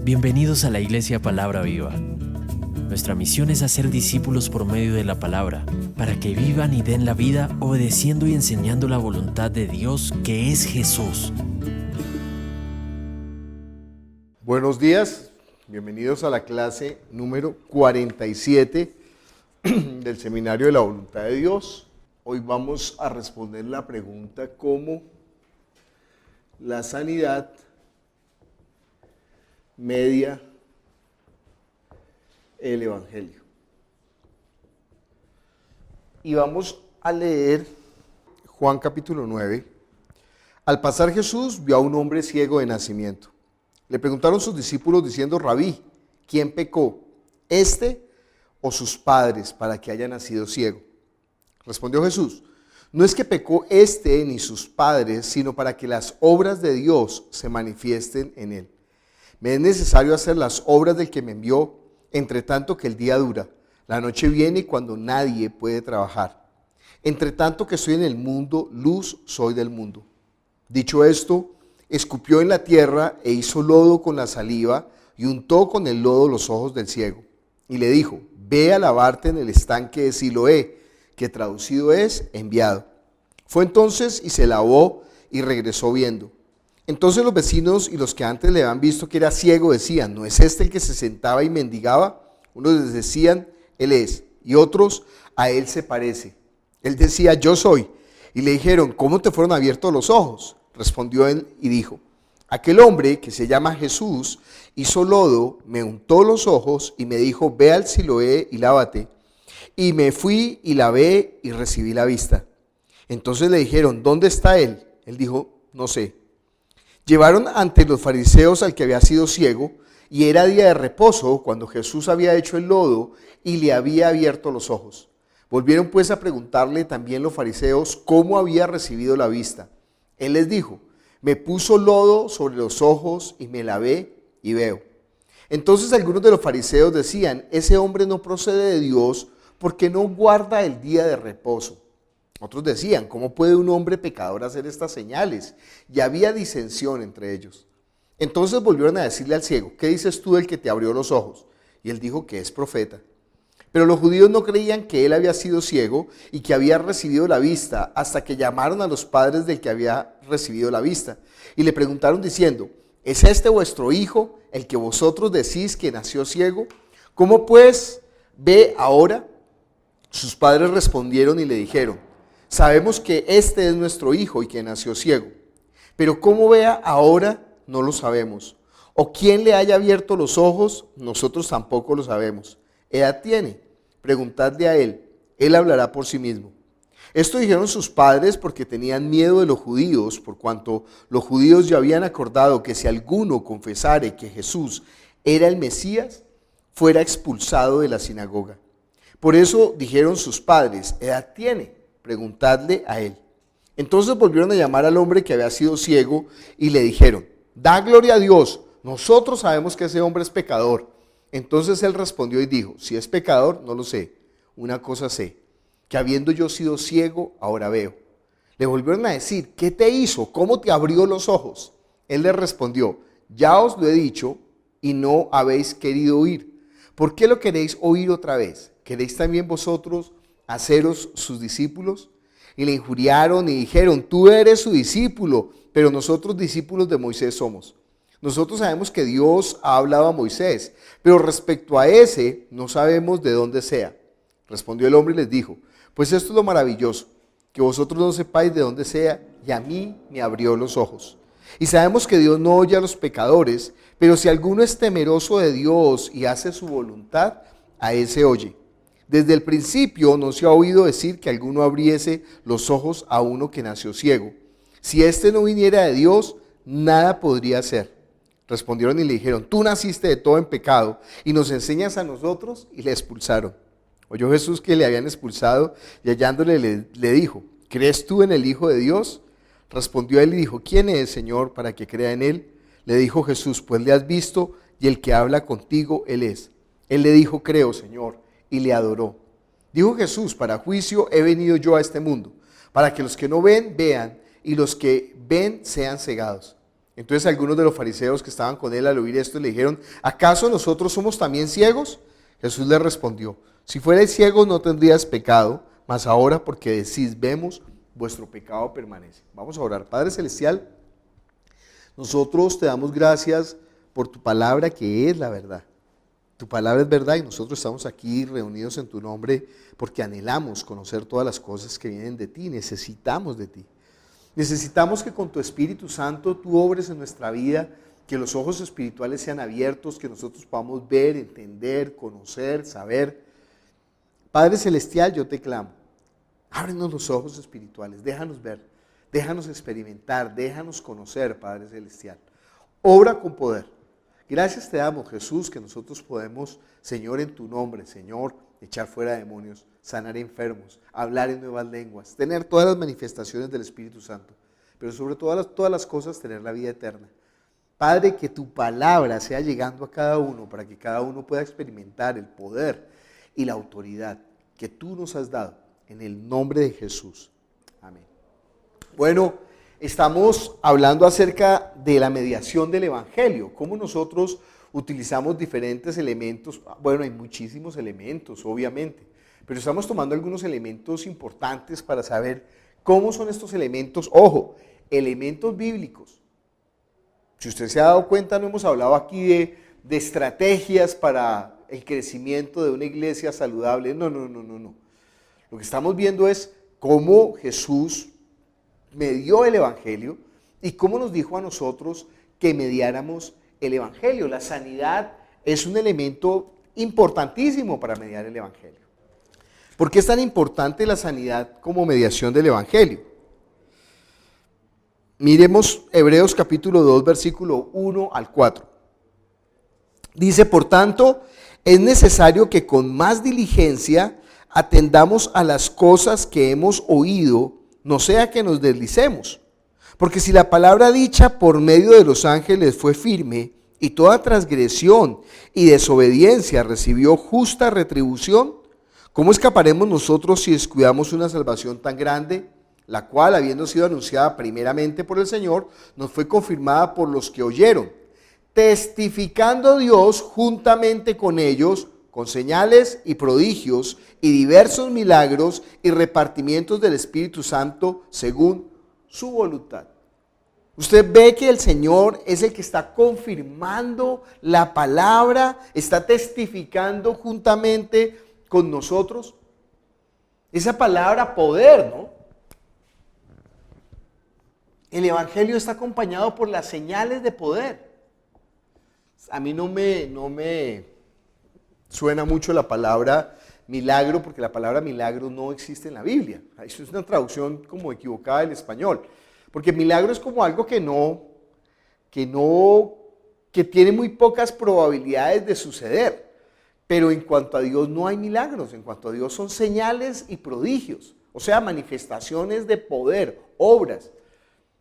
Bienvenidos a la Iglesia Palabra Viva. Nuestra misión es hacer discípulos por medio de la palabra, para que vivan y den la vida obedeciendo y enseñando la voluntad de Dios, que es Jesús. Buenos días, bienvenidos a la clase número 47 del Seminario de la Voluntad de Dios. Hoy vamos a responder la pregunta cómo la sanidad media el Evangelio. Y vamos a leer Juan capítulo 9. Al pasar Jesús vio a un hombre ciego de nacimiento. Le preguntaron sus discípulos diciendo: Rabí, ¿quién pecó, este o sus padres, para que haya nacido ciego? Respondió Jesús: no es que pecó este ni sus padres, sino para que las obras de Dios se manifiesten en él. Me es necesario hacer las obras del que me envió, entre tanto que el día dura. La noche viene cuando nadie puede trabajar. Entre tanto que estoy en el mundo, luz soy del mundo. Dicho esto, escupió en la tierra e hizo lodo con la saliva y untó con el lodo los ojos del ciego. Y le dijo: ve a lavarte en el estanque de Siloé, que traducido es enviado. Fue entonces y se lavó y regresó viendo. Entonces los vecinos y los que antes le habían visto que era ciego decían: ¿no es este el que se sentaba y mendigaba? Unos les decían: él es, y otros: a él se parece. Él decía: yo soy. Y le dijeron: ¿cómo te fueron abiertos los ojos? Respondió él y dijo: aquel hombre que se llama Jesús hizo lodo, me untó los ojos y me dijo: ve al Siloé y lávate. Y me fui y lavé y recibí la vista. Entonces le dijeron: ¿dónde está él? Él dijo: no sé. Llevaron ante los fariseos al que había sido ciego, y era día de reposo cuando Jesús había hecho el lodo y le había abierto los ojos. Volvieron pues a preguntarle también los fariseos cómo había recibido la vista. Él les dijo: me puso lodo sobre los ojos y me lavé y veo. Entonces algunos de los fariseos decían: ese hombre no procede de Dios porque no guarda el día de reposo. Otros decían: ¿cómo puede un hombre pecador hacer estas señales? Y había disensión entre ellos. Entonces volvieron a decirle al ciego: ¿qué dices tú del que te abrió los ojos? Y él dijo que es profeta. Pero los judíos no creían que él había sido ciego y que había recibido la vista, hasta que llamaron a los padres del que había recibido la vista. Y le preguntaron diciendo: ¿es este vuestro hijo, el que vosotros decís que nació ciego? ¿Cómo pues ve ahora? Sus padres respondieron y le dijeron: sabemos que este es nuestro hijo y que nació ciego, pero cómo vea ahora no lo sabemos. O quién le haya abierto los ojos, nosotros tampoco lo sabemos. ¿Edad tiene? Preguntadle a él, él hablará por sí mismo. Esto dijeron sus padres porque tenían miedo de los judíos, por cuanto los judíos ya habían acordado que si alguno confesare que Jesús era el Mesías, fuera expulsado de la sinagoga. Por eso dijeron sus padres: ¿edad tiene? Preguntadle a él. Entonces volvieron a llamar al hombre que había sido ciego y le dijeron: da gloria a Dios, nosotros sabemos que ese hombre es pecador. Entonces él respondió y dijo: si es pecador, no lo sé. Una cosa sé, que habiendo yo sido ciego, ahora veo. Le volvieron a decir: ¿qué te hizo? ¿Cómo te abrió los ojos? Él les respondió: ya os lo he dicho y no habéis querido oír. ¿Por qué lo queréis oír otra vez? ¿Queréis también vosotros haceros sus discípulos? Y le injuriaron y dijeron: tú eres su discípulo, pero nosotros discípulos de Moisés somos. Nosotros sabemos que Dios ha hablado a Moisés, pero respecto a ese no sabemos de dónde sea. Respondió el hombre y les dijo: pues esto es lo maravilloso, que vosotros no sepáis de dónde sea, y a mí me abrió los ojos. Y sabemos que Dios no oye a los pecadores, pero si alguno es temeroso de Dios y hace su voluntad, a ese oye. Desde el principio no se ha oído decir que alguno abriese los ojos a uno que nació ciego. Si éste no viniera de Dios, nada podría hacer. Respondieron y le dijeron: tú naciste de todo en pecado y nos enseñas a nosotros. Y le expulsaron. Oyó Jesús que le habían expulsado y hallándole le dijo: ¿crees tú en el Hijo de Dios? Respondió él y dijo: ¿quién es, Señor, para que crea en él? Le dijo Jesús: pues le has visto y el que habla contigo, él es. Él le dijo: creo, Señor, y le adoró. Dijo Jesús: para juicio he venido yo a este mundo, para que los que no ven, vean, y los que ven sean cegados. Entonces algunos de los fariseos que estaban con él al oír esto le dijeron, ¿acaso nosotros somos también ciegos? Jesús les respondió, si fuerais ciegos no tendrías pecado, mas ahora porque decís vemos, vuestro pecado permanece. Vamos a orar. Padre Celestial, nosotros te damos gracias por tu palabra que es la verdad. Tu palabra es verdad y nosotros estamos aquí reunidos en tu nombre porque anhelamos conocer todas las cosas que vienen de ti, necesitamos de ti. Necesitamos que con tu Espíritu Santo tú obres en nuestra vida, que los ojos espirituales sean abiertos, que nosotros podamos ver, entender, conocer, saber. Padre Celestial, yo te clamo, ábrenos los ojos espirituales, déjanos ver, déjanos experimentar, déjanos conocer, Padre Celestial. Obra con poder. Gracias te damos, Jesús, que nosotros podemos, Señor, en tu nombre, Señor, echar fuera demonios, sanar enfermos, hablar en nuevas lenguas, tener todas las manifestaciones del Espíritu Santo, pero sobre todas las cosas tener la vida eterna. Padre, que tu palabra sea llegando a cada uno para que cada uno pueda experimentar el poder y la autoridad que tú nos has dado en el nombre de Jesús. Amén. Bueno, estamos hablando acerca de la mediación del Evangelio, cómo nosotros utilizamos diferentes elementos. Bueno, hay muchísimos elementos, obviamente, pero estamos tomando algunos elementos importantes para saber cómo son estos elementos. Ojo, elementos bíblicos. Si usted se ha dado cuenta, no hemos hablado aquí de estrategias para el crecimiento de una iglesia saludable. No. Lo que estamos viendo es cómo Jesús medió el Evangelio y cómo nos dijo a nosotros que mediáramos el Evangelio. La sanidad es un elemento importantísimo para mediar el Evangelio. ¿Por qué es tan importante la sanidad como mediación del Evangelio? Miremos Hebreos capítulo 2, versículo 1 al 4. Dice, por tanto, es necesario que con más diligencia atendamos a las cosas que hemos oído, no sea que nos deslicemos. Porque si la palabra dicha por medio de los ángeles fue firme, y toda transgresión y desobediencia recibió justa retribución, ¿cómo escaparemos nosotros si descuidamos una salvación tan grande, la cual, habiendo sido anunciada primeramente por el Señor, nos fue confirmada por los que oyeron, testificando Dios juntamente con ellos, con señales y prodigios y diversos milagros y repartimientos del Espíritu Santo según su voluntad? Usted ve que el Señor es el que está confirmando la palabra, está testificando juntamente con nosotros. Esa palabra poder, ¿no? El Evangelio está acompañado por las señales de poder. A mí no me suena mucho la palabra milagro, porque la palabra milagro no existe en la Biblia. Eso es una traducción como equivocada del español. Porque milagro es como algo que tiene muy pocas probabilidades de suceder. Pero en cuanto a Dios no hay milagros, en cuanto a Dios son señales y prodigios. O sea, manifestaciones de poder, obras.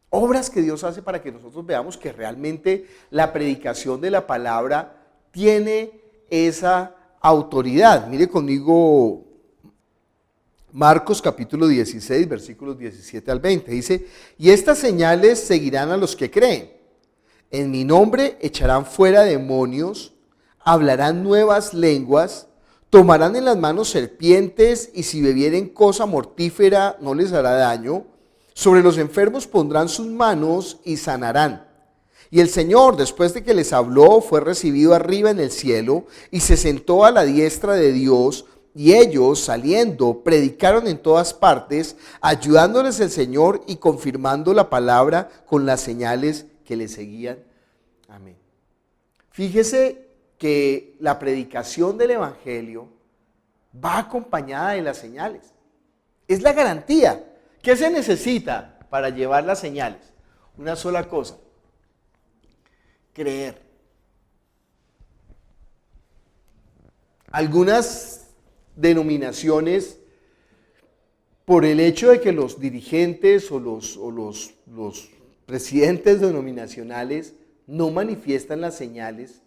Obras que Dios hace para que nosotros veamos que realmente la predicación de la palabra tiene esa autoridad. Mire conmigo Marcos capítulo 16, versículos 17 al 20. Dice, y estas señales seguirán a los que creen. En mi nombre echarán fuera demonios, hablarán nuevas lenguas, tomarán en las manos serpientes y si bebieren cosa mortífera no les hará daño. Sobre los enfermos pondrán sus manos y sanarán. Y el Señor, después de que les habló, fue recibido arriba en el cielo y se sentó a la diestra de Dios. Y ellos, saliendo, predicaron en todas partes, ayudándoles el Señor y confirmando la palabra con las señales que le seguían. Amén. Fíjese que la predicación del Evangelio va acompañada de las señales. Es la garantía. ¿Qué se necesita para llevar las señales? Una sola cosa: creer. Algunas denominaciones, por el hecho de que los dirigentes o los presidentes denominacionales no manifiestan las señales,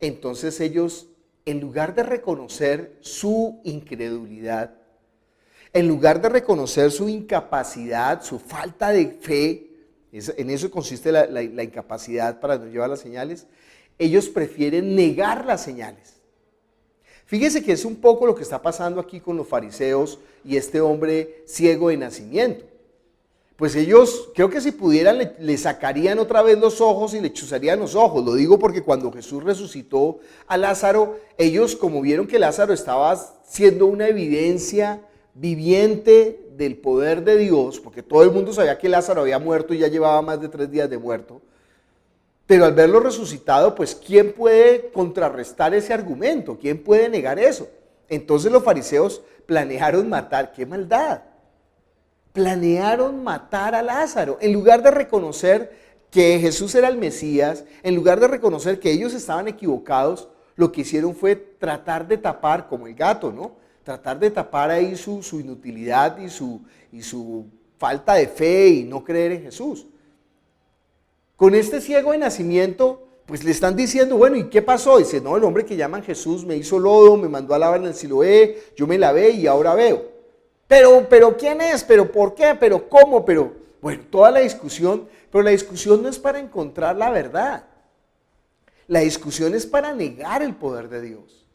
entonces ellos, en lugar de reconocer su incredulidad, en lugar de reconocer su incapacidad, su falta de fe, en eso consiste la incapacidad para no llevar las señales. Ellos prefieren negar las señales. Fíjese que es un poco lo que está pasando aquí con los fariseos y este hombre ciego de nacimiento. Pues ellos, creo que si pudieran, le sacarían otra vez los ojos y le chuzarían los ojos. Lo digo porque cuando Jesús resucitó a Lázaro, ellos, como vieron que Lázaro estaba siendo una evidencia viviente del poder de Dios, porque todo el mundo sabía que Lázaro había muerto y ya llevaba más de 3 días de muerto, pero al verlo resucitado, pues ¿quién puede contrarrestar ese argumento? ¿Quién puede negar eso? Entonces los fariseos planearon matar. ¡Qué maldad! Planearon matar a Lázaro. En lugar de reconocer que Jesús era el Mesías, en lugar de reconocer que ellos estaban equivocados, lo que hicieron fue tratar de tapar, como el gato, ¿no? Tratar de tapar ahí su inutilidad y su falta de fe y no creer en Jesús. Con este ciego de nacimiento, pues le están diciendo, bueno, ¿y qué pasó? Dice, no, el hombre que llaman Jesús me hizo lodo, me mandó a lavar en el Siloé, yo me lavé y ahora veo. Pero ¿quién es? ¿Pero por qué? ¿Pero cómo? Pero, bueno, toda la discusión, pero la discusión no es para encontrar la verdad. La discusión es para negar el poder de Dios.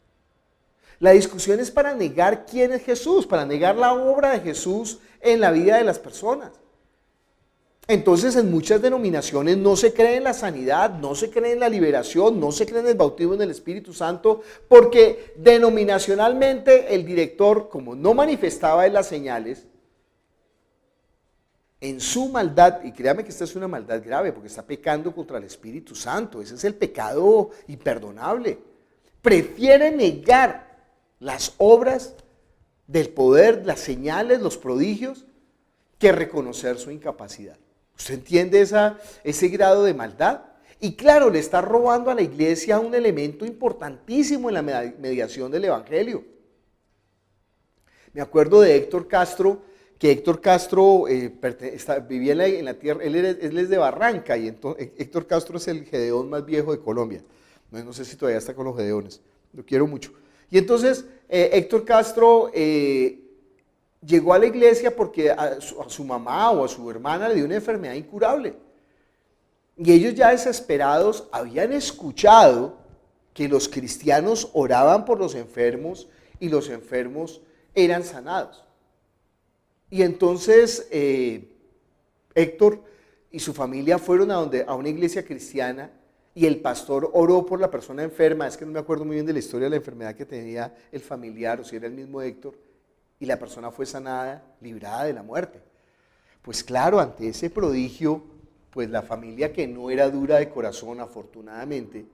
La discusión es para negar quién es Jesús, para negar la obra de Jesús en la vida de las personas. Entonces, en muchas denominaciones no se cree en la sanidad, no se cree en la liberación, no se cree en el bautismo en el Espíritu Santo, porque denominacionalmente el director, como no manifestaba en las señales, en su maldad, y créame que esta es una maldad grave, porque está pecando contra el Espíritu Santo, ese es el pecado imperdonable, prefiere negar las obras del poder, las señales, los prodigios, que reconocer su incapacidad. ¿Usted entiende ese grado de maldad? Y claro, le está robando a la iglesia un elemento importantísimo en la mediación del evangelio. Me acuerdo de Héctor Castro, que Héctor Castro vivía en la tierra, él es de Barranca, y entonces Héctor Castro es el gedeón más viejo de Colombia. No sé si todavía está con los gedeones, lo quiero mucho. Y entonces Héctor Castro llegó a la iglesia porque a su mamá o a su hermana le dio una enfermedad incurable. Y ellos ya desesperados habían escuchado que los cristianos oraban por los enfermos y los enfermos eran sanados. Y entonces Héctor y su familia fueron a una iglesia cristiana y el pastor oró por la persona enferma. Es que no me acuerdo muy bien de la historia de la enfermedad que tenía el familiar o si era el mismo Héctor. Y la persona fue sanada, librada de la muerte. Pues claro, ante ese prodigio, pues la familia que no era dura de corazón, afortunadamente,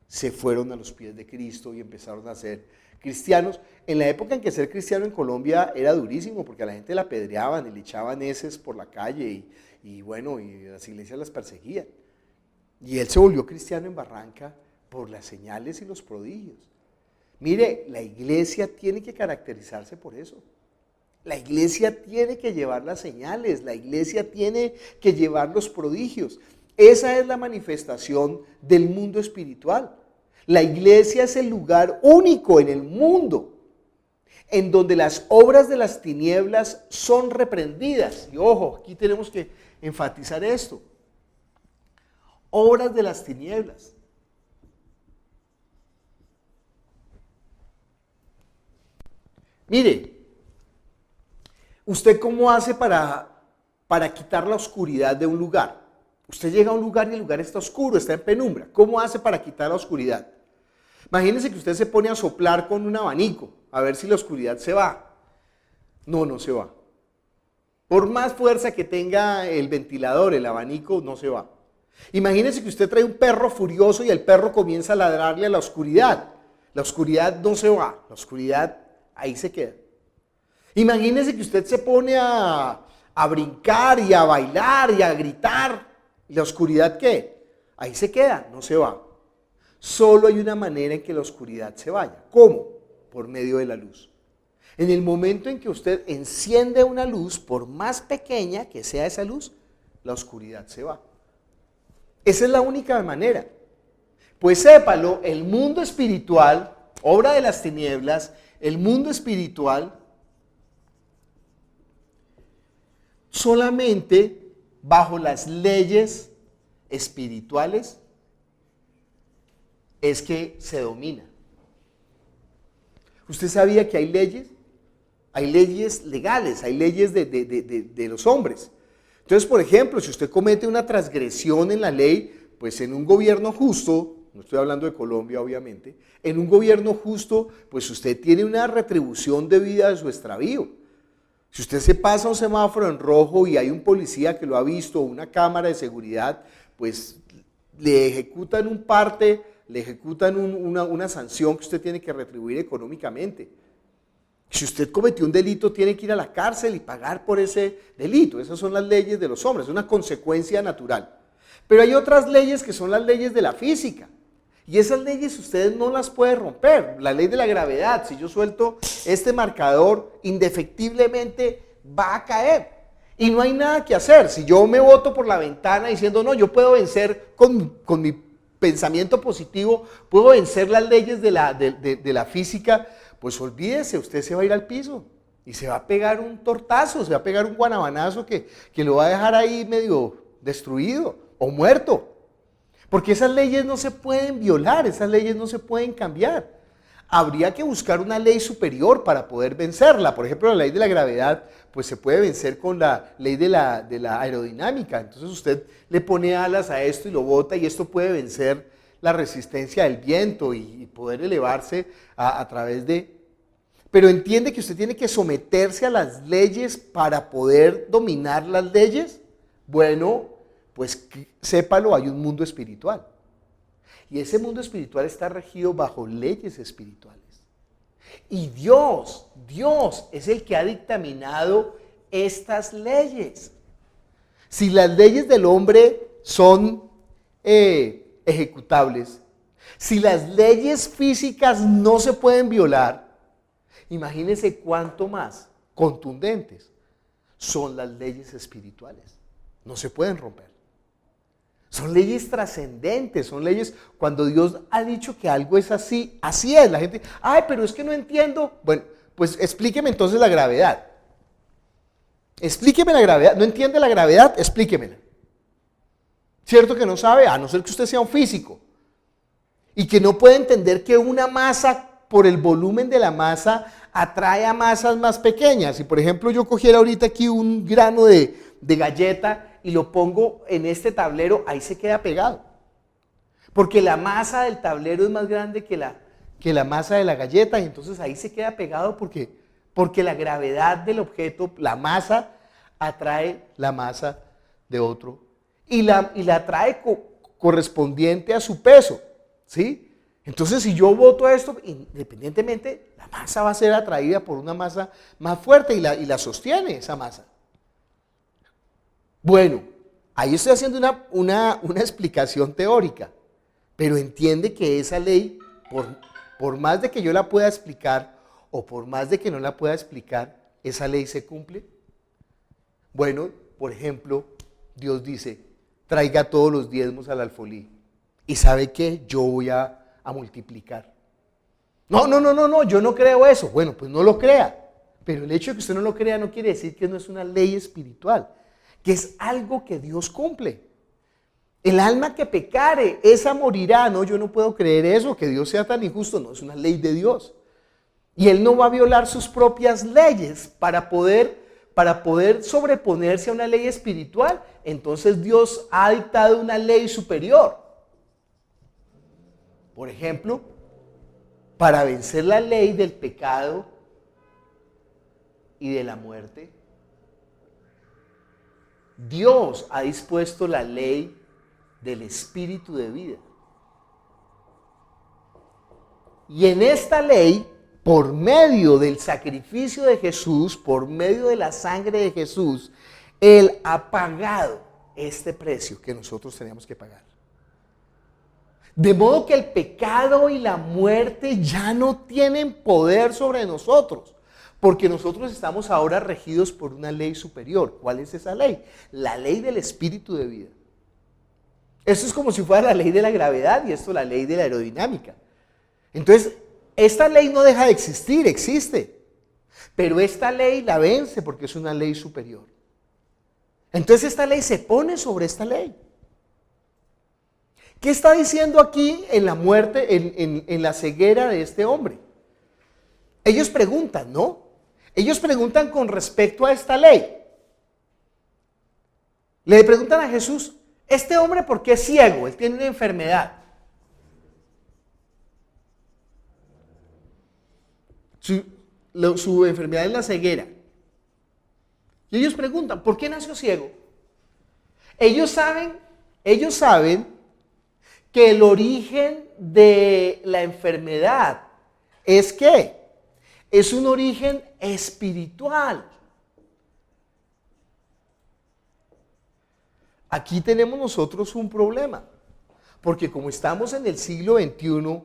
se fueron a los pies de Cristo y empezaron a ser cristianos. En la época en que ser cristiano en Colombia era durísimo, porque a la gente la apedreaban y le echaban heces por la calle y las iglesias las perseguían. Y él se volvió cristiano en Barranca por las señales y los prodigios. Mire, la iglesia tiene que caracterizarse por eso. La iglesia tiene que llevar las señales, la iglesia tiene que llevar los prodigios. Esa es la manifestación del mundo espiritual. La iglesia es el lugar único en el mundo en donde las obras de las tinieblas son reprendidas. Y ojo, aquí tenemos que enfatizar esto. Obras de las tinieblas. Mire, ¿usted cómo hace para quitar la oscuridad de un lugar? Usted llega a un lugar y el lugar está oscuro, está en penumbra. ¿Cómo hace para quitar la oscuridad? Imagínese que usted se pone a soplar con un abanico, a ver si la oscuridad se va. No se va. Por más fuerza que tenga el ventilador, el abanico, no se va. Imagínese que usted trae un perro furioso y el perro comienza a ladrarle a la oscuridad. La oscuridad no se va, la oscuridad ahí se queda. Imagínese que usted se pone a brincar y a bailar y a gritar. ¿Y la oscuridad qué? Ahí se queda, no se va. Solo hay una manera en que la oscuridad se vaya. ¿Cómo? Por medio de la luz. En el momento en que usted enciende una luz, por más pequeña que sea esa luz, la oscuridad se va. Esa es la única manera. Pues sépalo, el mundo espiritual, obra de las tinieblas, el mundo espiritual solamente bajo las leyes espirituales es que se domina. ¿Usted sabía que hay leyes? Hay leyes legales, hay leyes de los hombres. Entonces, por ejemplo, si usted comete una transgresión en la ley, pues en un gobierno justo, no estoy hablando de Colombia obviamente, en un gobierno justo, pues usted tiene una retribución debida de su extravío. Si usted se pasa un semáforo en rojo y hay un policía que lo ha visto, o una cámara de seguridad, pues le ejecutan un parte, le ejecutan una sanción que usted tiene que retribuir económicamente. Si usted cometió un delito, tiene que ir a la cárcel y pagar por ese delito. Esas son las leyes de los hombres, es una consecuencia natural. Pero hay otras leyes que son las leyes de la física. Y esas leyes ustedes no las pueden romper. La ley de la gravedad, si yo suelto este marcador, indefectiblemente va a caer. Y no hay nada que hacer. Si yo me boto por la ventana diciendo, no, yo puedo vencer con mi pensamiento positivo, puedo vencer las leyes de la física, pues olvídese, usted se va a ir al piso y se va a pegar un tortazo, se va a pegar un guanabanazo que lo va a dejar ahí medio destruido o muerto. Porque esas leyes no se pueden violar, esas leyes no se pueden cambiar. Habría que buscar una ley superior para poder vencerla. Por ejemplo, la ley de la gravedad, pues se puede vencer con la ley de la aerodinámica. Entonces usted le pone alas a esto y lo bota y esto puede vencer la resistencia del viento y poder elevarse a través de... Pero entiende que usted tiene que someterse a las leyes para poder dominar las leyes. Bueno, pues sépalo, hay un mundo espiritual. Y ese mundo espiritual está regido bajo leyes espirituales. Y Dios es el que ha dictaminado estas leyes. Si las leyes del hombre son ejecutables, si las leyes físicas no se pueden violar, imagínense cuánto más contundentes son las leyes espirituales. No se pueden romper. Son leyes trascendentes, son leyes, cuando Dios ha dicho que algo es así, así es. La gente, ay, pero es que no entiendo. Bueno, pues explíqueme entonces la gravedad. Explíqueme la gravedad. ¿No entiende la gravedad? Explíquemela. ¿Cierto que no sabe? A no ser que usted sea un físico. Y que no puede entender que una masa, por el volumen de la masa, atrae a masas más pequeñas. Si por ejemplo yo cogiera ahorita aquí un grano de galleta y lo pongo en este tablero, ahí se queda pegado. Porque la masa del tablero es más grande que la masa de la galleta y entonces ahí se queda pegado porque la gravedad del objeto, la masa, atrae la masa de otro y la atrae correspondiente a su peso, ¿sí? Entonces si yo boto esto, independientemente, la masa va a ser atraída por una masa más fuerte y la sostiene esa masa. Bueno, ahí estoy haciendo una explicación teórica, pero entiende que esa ley, por más de que yo la pueda explicar o por más de que no la pueda explicar, esa ley se cumple. Bueno, por ejemplo, Dios dice, traiga todos los diezmos al alfolí. ¿Y sabe qué? Yo voy a multiplicar. No, yo no creo eso. Bueno, pues no lo crea. Pero el hecho de que usted no lo crea no quiere decir que no es una ley espiritual, que es algo que Dios cumple. El alma que pecare, esa morirá. No, yo no puedo creer eso, que Dios sea tan injusto. No, es una ley de Dios. Y Él no va a violar sus propias leyes para poder sobreponerse a una ley espiritual. Entonces Dios ha dictado una ley superior. Por ejemplo, para vencer la ley del pecado y de la muerte, Dios ha dispuesto la ley del espíritu de vida. Y en esta ley, por medio del sacrificio de Jesús, por medio de la sangre de Jesús, Él ha pagado este precio que nosotros teníamos que pagar. De modo que el pecado y la muerte ya no tienen poder sobre nosotros, porque nosotros estamos ahora regidos por una ley superior. ¿Cuál es esa ley? La ley del espíritu de vida. Esto es como si fuera la ley de la gravedad y esto la ley de la aerodinámica. Entonces, esta ley no deja de existir, existe. Pero esta ley la vence porque es una ley superior. Entonces esta ley se pone sobre esta ley. ¿Qué está diciendo aquí en la muerte, en la ceguera de este hombre? Ellos preguntan, ¿no? Ellos preguntan con respecto a esta ley. Le preguntan a Jesús, ¿este hombre por qué es ciego? Él tiene una enfermedad. Su enfermedad es la ceguera. Y ellos preguntan, ¿por qué nació ciego? Ellos saben que el origen de la enfermedad es ¿qué? Es un origen espiritual. Aquí tenemos nosotros un problema, porque como estamos en el siglo XXI,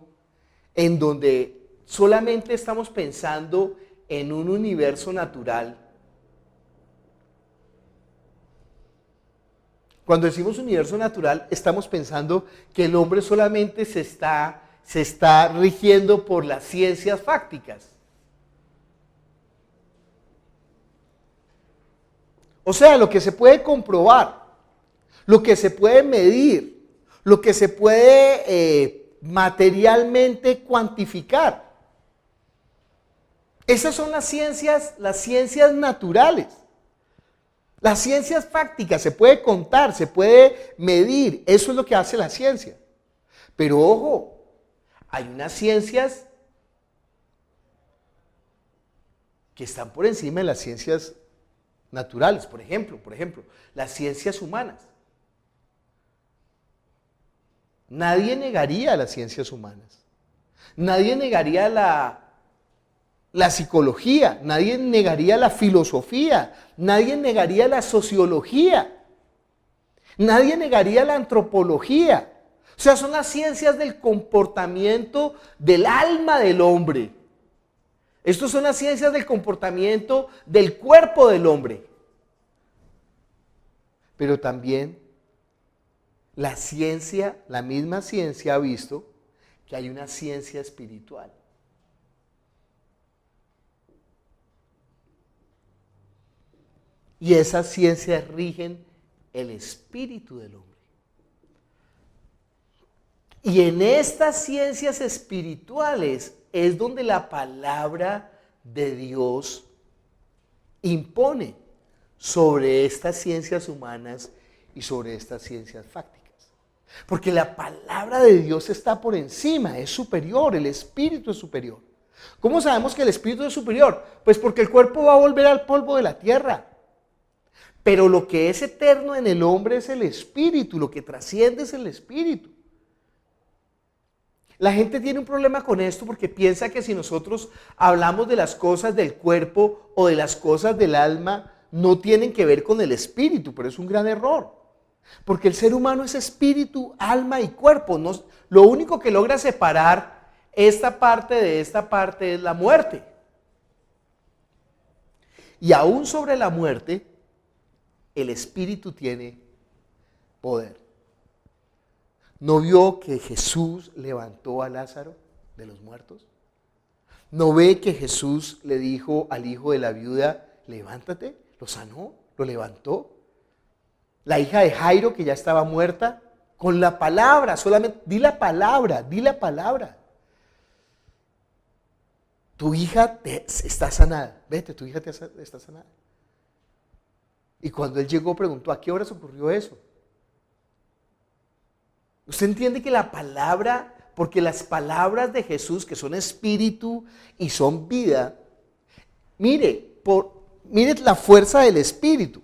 en donde solamente estamos pensando en un universo natural, cuando decimos universo natural, estamos pensando que el hombre solamente se está rigiendo por las ciencias fácticas. O sea, lo que se puede comprobar, lo que se puede medir, lo que se puede materialmente cuantificar. Esas son las ciencias naturales. Las ciencias fácticas se puede contar, se puede medir, eso es lo que hace la ciencia. Pero ojo, hay unas ciencias que están por encima de las ciencias naturales, por ejemplo, las ciencias humanas. Nadie negaría las ciencias humanas. Nadie negaría la psicología, nadie negaría la filosofía, nadie negaría la sociología, nadie negaría la antropología. O sea, son las ciencias del comportamiento del alma del hombre. Estas son las ciencias del comportamiento del cuerpo del hombre. Pero también la misma ciencia ha visto que hay una ciencia espiritual. Y esas ciencias rigen el espíritu del hombre. Y en estas ciencias espirituales es donde la palabra de Dios impone sobre estas ciencias humanas y sobre estas ciencias fácticas. Porque la palabra de Dios está por encima, es superior, el espíritu es superior. ¿Cómo sabemos que el espíritu es superior? Pues porque el cuerpo va a volver al polvo de la tierra. Pero lo que es eterno en el hombre es el espíritu, lo que trasciende es el espíritu. La gente tiene un problema con esto porque piensa que si nosotros hablamos de las cosas del cuerpo o de las cosas del alma, no tienen que ver con el espíritu, pero es un gran error. Porque el ser humano es espíritu, alma y cuerpo. Lo único que logra separar esta parte de esta parte es la muerte. Y aún sobre la muerte, el espíritu tiene poder. ¿No vio que Jesús levantó a Lázaro de los muertos? ¿No ve que Jesús le dijo al hijo de la viuda, levántate? Lo sanó, lo levantó. La hija de Jairo, que ya estaba muerta, con la palabra, solamente di la palabra. Tu hija está sanada. Vete, tu hija está sanada. Y cuando él llegó preguntó, ¿a qué horas ocurrió eso? Usted entiende que la palabra, porque las palabras de Jesús, que son espíritu y son vida, mire la fuerza del espíritu.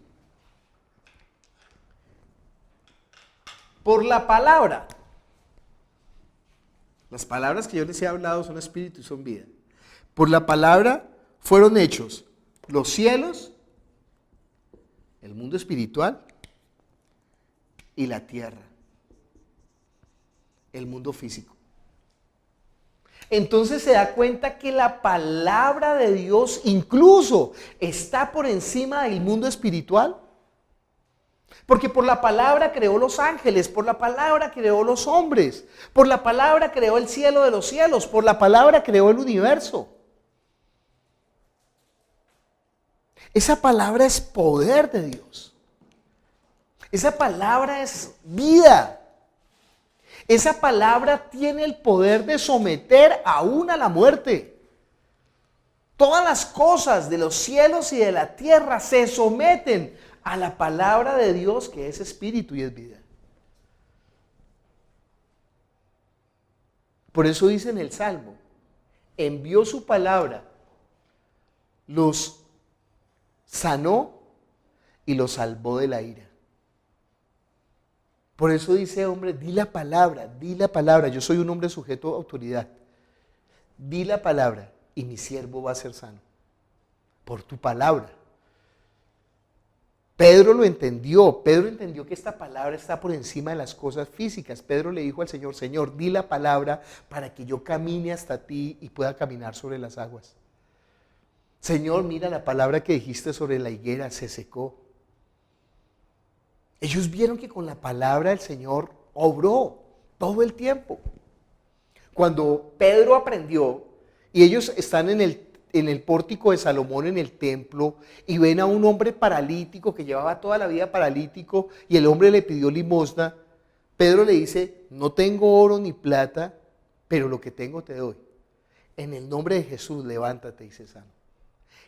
Por la palabra. Las palabras que yo les he hablado son espíritu y son vida. Por la palabra fueron hechos los cielos, el mundo espiritual y la tierra, el mundo físico. Entonces se da cuenta que la palabra de Dios incluso está por encima del mundo espiritual. Porque por la palabra creó los ángeles, por la palabra creó los hombres, por la palabra creó el cielo de los cielos, por la palabra creó el universo. Esa palabra es poder de Dios. Esa palabra es vida. Esa palabra tiene el poder de someter aún a la muerte. Todas las cosas de los cielos y de la tierra se someten a la palabra de Dios, que es espíritu y es vida. Por eso dice en el Salmo, envió su palabra, los sanó y los salvó de la ira. Por eso dice, hombre, di la palabra, yo soy un hombre sujeto a autoridad. Di la palabra y mi siervo va a ser sano, por tu palabra. Pedro lo entendió, Pedro entendió que esta palabra está por encima de las cosas físicas. Pedro le dijo al Señor, Señor, di la palabra para que yo camine hasta ti y pueda caminar sobre las aguas. Señor, mira la palabra que dijiste sobre la higuera, se secó. Ellos vieron que con la palabra del Señor obró todo el tiempo. Cuando Pedro aprendió, y ellos están en el pórtico de Salomón, en el templo, y ven a un hombre paralítico que llevaba toda la vida paralítico, y el hombre le pidió limosna, Pedro le dice, no tengo oro ni plata, pero lo que tengo te doy. En el nombre de Jesús, levántate y sé sano.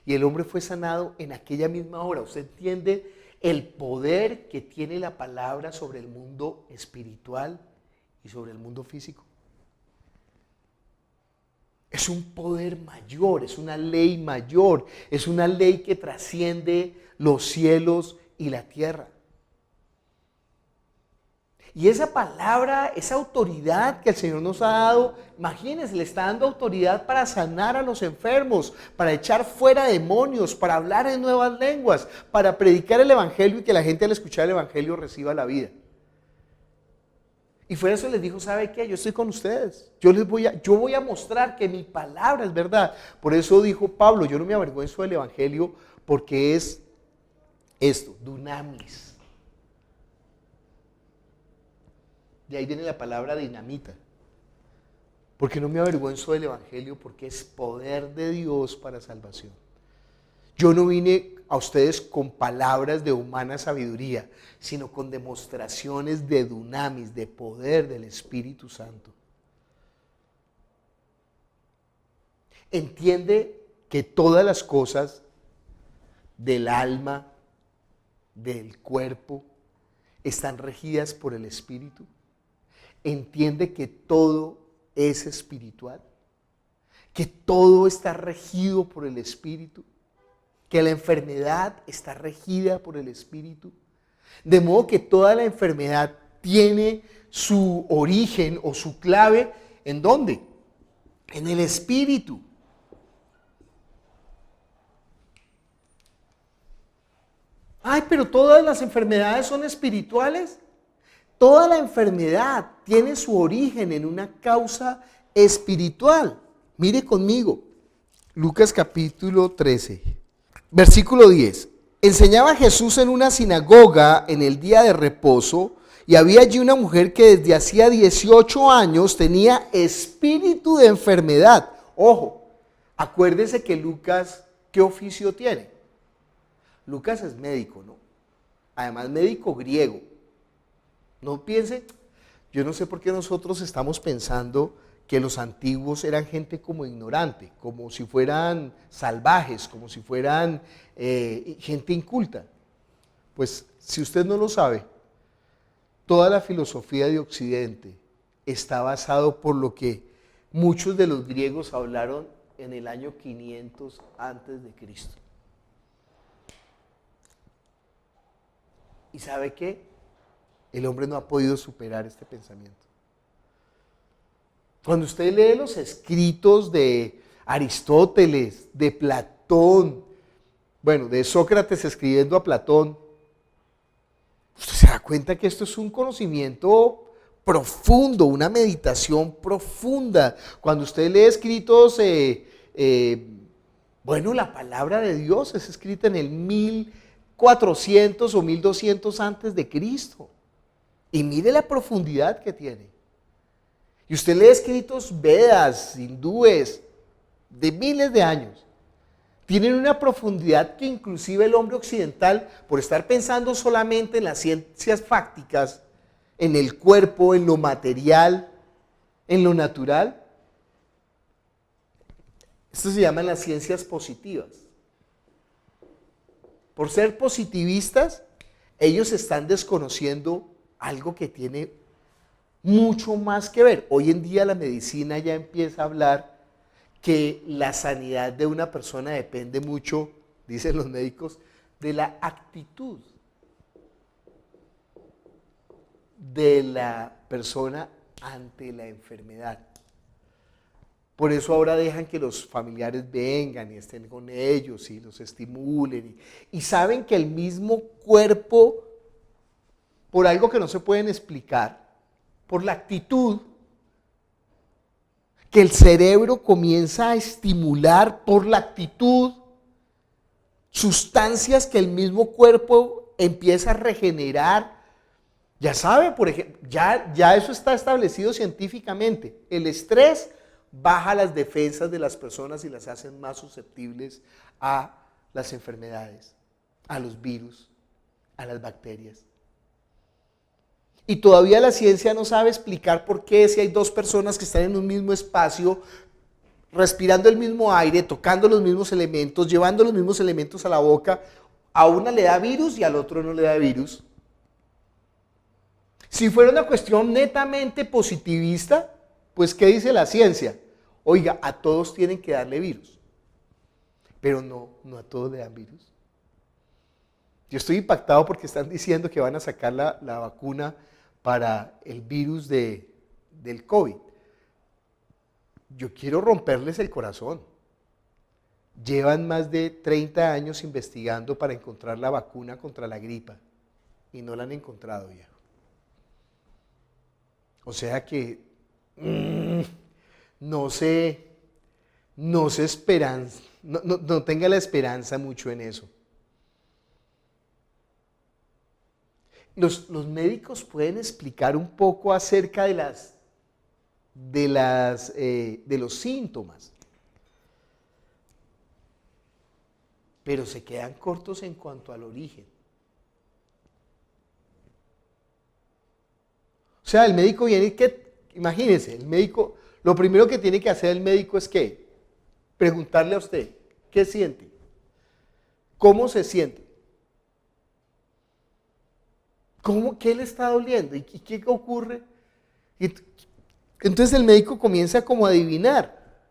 Y el hombre fue sanado en aquella misma hora. ¿Usted entiende el poder que tiene la palabra sobre el mundo espiritual y sobre el mundo físico? Es un poder mayor, es una ley mayor, es una ley que trasciende los cielos y la tierra. Y esa palabra, esa autoridad que el Señor nos ha dado, imagínense, le está dando autoridad para sanar a los enfermos, para echar fuera demonios, para hablar en nuevas lenguas, para predicar el Evangelio y que la gente al escuchar el Evangelio reciba la vida. Y fuera eso les dijo, ¿sabe qué? Yo estoy con ustedes. Yo voy a mostrar que mi palabra es verdad. Por eso dijo Pablo, yo no me avergüenzo del Evangelio porque es esto, dunamis. De ahí viene la palabra dinamita. Porque no me avergüenzo del Evangelio porque es poder de Dios para salvación. Yo no vine a ustedes con palabras de humana sabiduría, sino con demostraciones de dunamis, de poder del Espíritu Santo. Entiende que todas las cosas del alma, del cuerpo, están regidas por el Espíritu. Entiende que todo es espiritual, que todo está regido por el Espíritu, que la enfermedad está regida por el Espíritu, de modo que toda la enfermedad tiene su origen o su clave, ¿en dónde? En el Espíritu. Ay, pero todas las enfermedades son espirituales. Toda la enfermedad tiene su origen en una causa espiritual. Mire conmigo, Lucas capítulo 13. Versículo 10. Enseñaba Jesús en una sinagoga en el día de reposo y había allí una mujer que desde hacía 18 años tenía espíritu de enfermedad. Ojo, acuérdese que Lucas, ¿qué oficio tiene? Lucas es médico, ¿no? Además médico griego. No piense, yo no sé por qué nosotros estamos pensando que los antiguos eran gente como ignorante, como si fueran salvajes, como si fueran gente inculta. Pues si usted no lo sabe, toda la filosofía de Occidente está basado por lo que muchos de los griegos hablaron en el año 500 antes de Cristo. ¿Y sabe qué? El hombre no ha podido superar este pensamiento. Cuando usted lee los escritos de Aristóteles, de Platón, bueno, de Sócrates escribiendo a Platón, usted se da cuenta que esto es un conocimiento profundo, una meditación profunda. Cuando usted lee escritos, bueno, la palabra de Dios es escrita en el 1400 o 1200 antes de Cristo. Y mire la profundidad que tiene. Y usted lee escritos Vedas, hindúes, de miles de años, tienen una profundidad que inclusive el hombre occidental, por estar pensando solamente en las ciencias fácticas, en el cuerpo, en lo material, en lo natural, esto se llaman las ciencias positivas. Por ser positivistas, ellos están desconociendo algo que tiene mucho más que ver. Hoy en día la medicina ya empieza a hablar que la sanidad de una persona depende mucho, dicen los médicos, de la actitud de la persona ante la enfermedad. Por eso ahora dejan que los familiares vengan y estén con ellos y los estimulen. Y saben que el mismo cuerpo, por algo que no se pueden explicar, por la actitud, que el cerebro comienza a estimular por la actitud sustancias que el mismo cuerpo empieza a regenerar. Ya sabe, por ejemplo, ya eso está establecido científicamente. El estrés baja las defensas de las personas y las hacen más susceptibles a las enfermedades, a los virus, a las bacterias. Y todavía la ciencia no sabe explicar por qué si hay dos personas que están en un mismo espacio, respirando el mismo aire, tocando los mismos elementos, llevando los mismos elementos a la boca, a una le da virus y al otro no le da virus. Si fuera una cuestión netamente positivista, pues ¿qué dice la ciencia? Oiga, a todos tienen que darle virus, pero no a todos le dan virus. Yo estoy impactado porque están diciendo que van a sacar la vacuna para el virus del COVID. Yo quiero romperles el corazón. Llevan más de 30 años investigando para encontrar la vacuna contra la gripa y no la han encontrado, viejo. O sea que no tenga la esperanza mucho en eso. Los médicos pueden explicar un poco acerca de los síntomas, pero se quedan cortos en cuanto al origen. O sea, el médico viene imagínense, el médico, lo primero que tiene que hacer el médico es ¿qué? Preguntarle a usted, ¿qué siente? ¿Cómo se siente? ¿Qué le está doliendo? ¿Y qué ocurre? Entonces el médico comienza como a adivinar.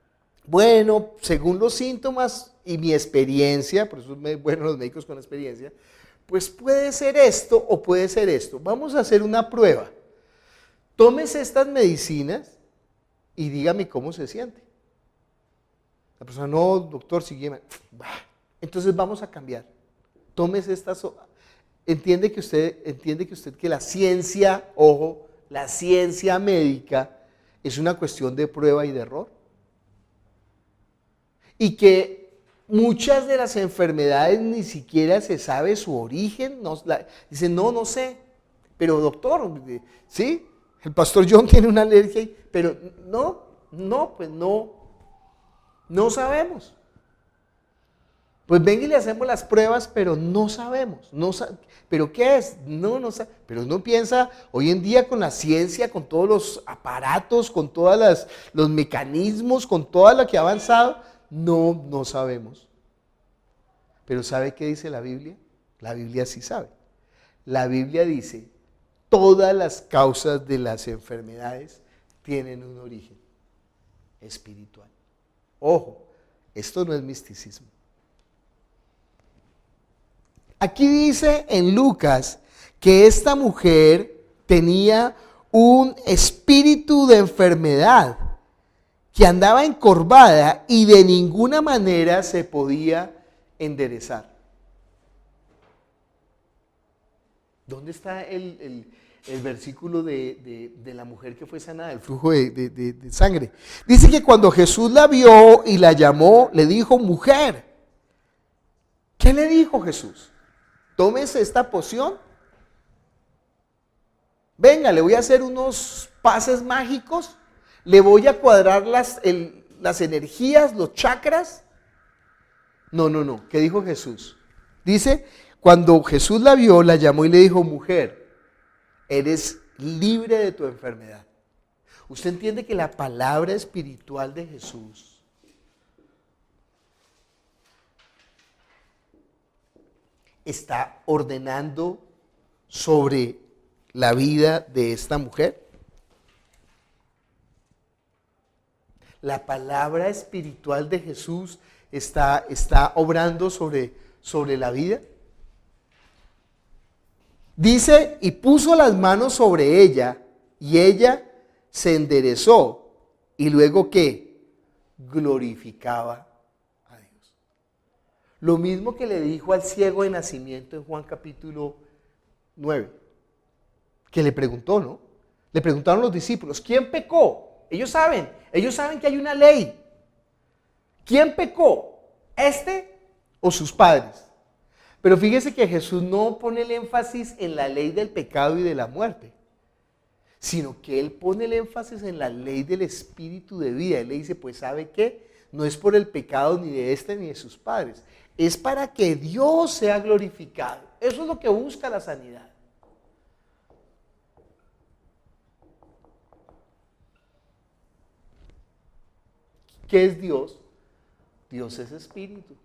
Bueno, según los síntomas y mi experiencia, por eso es bueno los médicos con experiencia, pues puede ser esto o puede ser esto. Vamos a hacer una prueba. Tómese estas medicinas y dígame cómo se siente. La persona, no, doctor, sígueme. Entonces vamos a cambiar. Tómese estas. Entiende que usted que la ciencia, ojo, la ciencia médica es una cuestión de prueba y de error. Y que muchas de las enfermedades ni siquiera se sabe su origen. Dicen, no sé. Pero doctor, ¿sí? El pastor John tiene una alergia, pero no sabemos. Pues venga y le hacemos las pruebas, pero no sabemos. ¿Pero qué es? No sabe. Pero uno piensa, hoy en día con la ciencia, con todos los aparatos, con todos los mecanismos, con todo lo que ha avanzado, no sabemos. Pero ¿sabe qué dice la Biblia? La Biblia sí sabe. La Biblia dice, todas las causas de las enfermedades tienen un origen espiritual. Ojo, esto no es misticismo. Aquí dice en Lucas que esta mujer tenía un espíritu de enfermedad, que andaba encorvada y de ninguna manera se podía enderezar. ¿Dónde está el versículo de la mujer que fue sanada del flujo de sangre? Dice que cuando Jesús la vio y la llamó, le dijo, mujer. ¿Qué le dijo Jesús? Tómese esta poción. Venga, le voy a hacer unos pases mágicos. Le voy a cuadrar las energías, los chakras. No. ¿Qué dijo Jesús? Dice, cuando Jesús la vio, la llamó y le dijo, mujer, eres libre de tu enfermedad. Usted entiende que la palabra espiritual de Jesús está ordenando sobre la vida de esta mujer. La palabra espiritual de Jesús está obrando sobre la vida. Dice, y puso las manos sobre ella, y ella se enderezó, y luego ¿qué? Glorificaba a Dios. Lo mismo que le dijo al ciego de nacimiento en Juan capítulo 9, que le preguntó, ¿no? Le preguntaron los discípulos, ¿quién pecó? Ellos saben que hay una ley. ¿Quién pecó? ¿Este o sus padres? Pero fíjese que Jesús no pone el énfasis en la ley del pecado y de la muerte, sino que Él pone el énfasis en la ley del espíritu de vida. Él le dice, pues ¿sabe qué? No es por el pecado ni de este ni de sus padres, es para que Dios sea glorificado. Eso es lo que busca la sanidad. ¿Qué es Dios? Dios es espíritu.